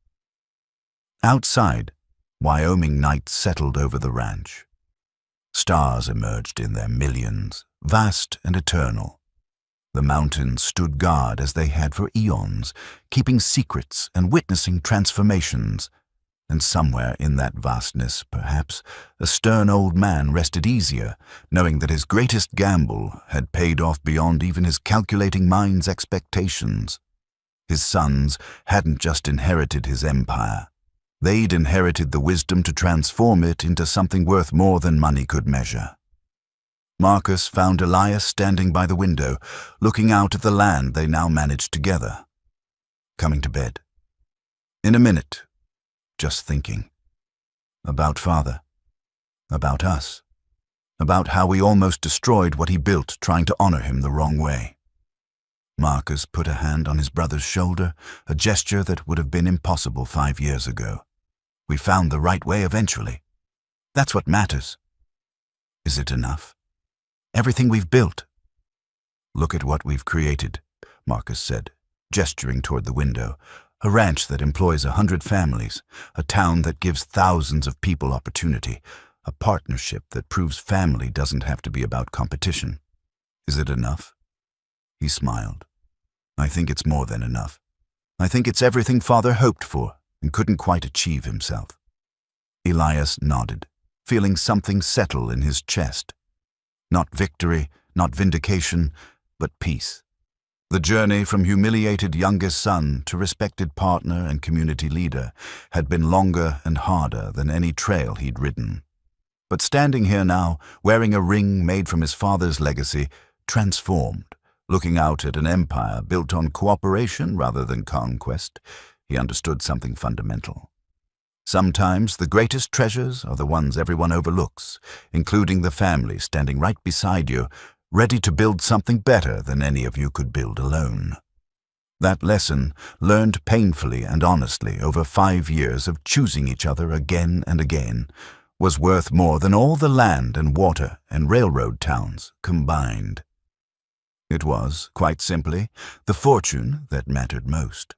Outside, Wyoming night settled over the ranch. Stars emerged in their millions, vast and eternal. The mountains stood guard as they had for eons, keeping secrets and witnessing transformations. And somewhere in that vastness, perhaps, a stern old man rested easier, knowing that his greatest gamble had paid off beyond even his calculating mind's expectations. His sons hadn't just inherited his empire. They'd inherited the wisdom to transform it into something worth more than money could measure. Marcus found Elias standing by the window, looking out at the land they now managed together. Coming to bed. In a minute, just thinking. About Father. About us. About how we almost destroyed what he built trying to honor him the wrong way. Marcus put a hand on his brother's shoulder, a gesture that would have been impossible 5 years ago. We found the right way eventually. That's what matters. Is it enough? Everything we've built. Look at what we've created, Marcus said, gesturing toward the window. A ranch that employs 100 families, a town that gives thousands of people opportunity, a partnership that proves family doesn't have to be about competition. Is it enough? He smiled. I think it's more than enough. I think it's everything Father hoped for and couldn't quite achieve himself. Elias nodded, feeling something settle in his chest. Not victory, not vindication, but peace. The journey from humiliated youngest son to respected partner and community leader had been longer and harder than any trail he'd ridden. But standing here now, wearing a ring made from his father's legacy, transformed, looking out at an empire built on cooperation rather than conquest, he understood something fundamental. Sometimes the greatest treasures are the ones everyone overlooks, including the family standing right beside you, ready to build something better than any of you could build alone. That lesson, learned painfully and honestly over 5 years of choosing each other again and again, was worth more than all the land and water and railroad towns combined. It was, quite simply, the fortune that mattered most.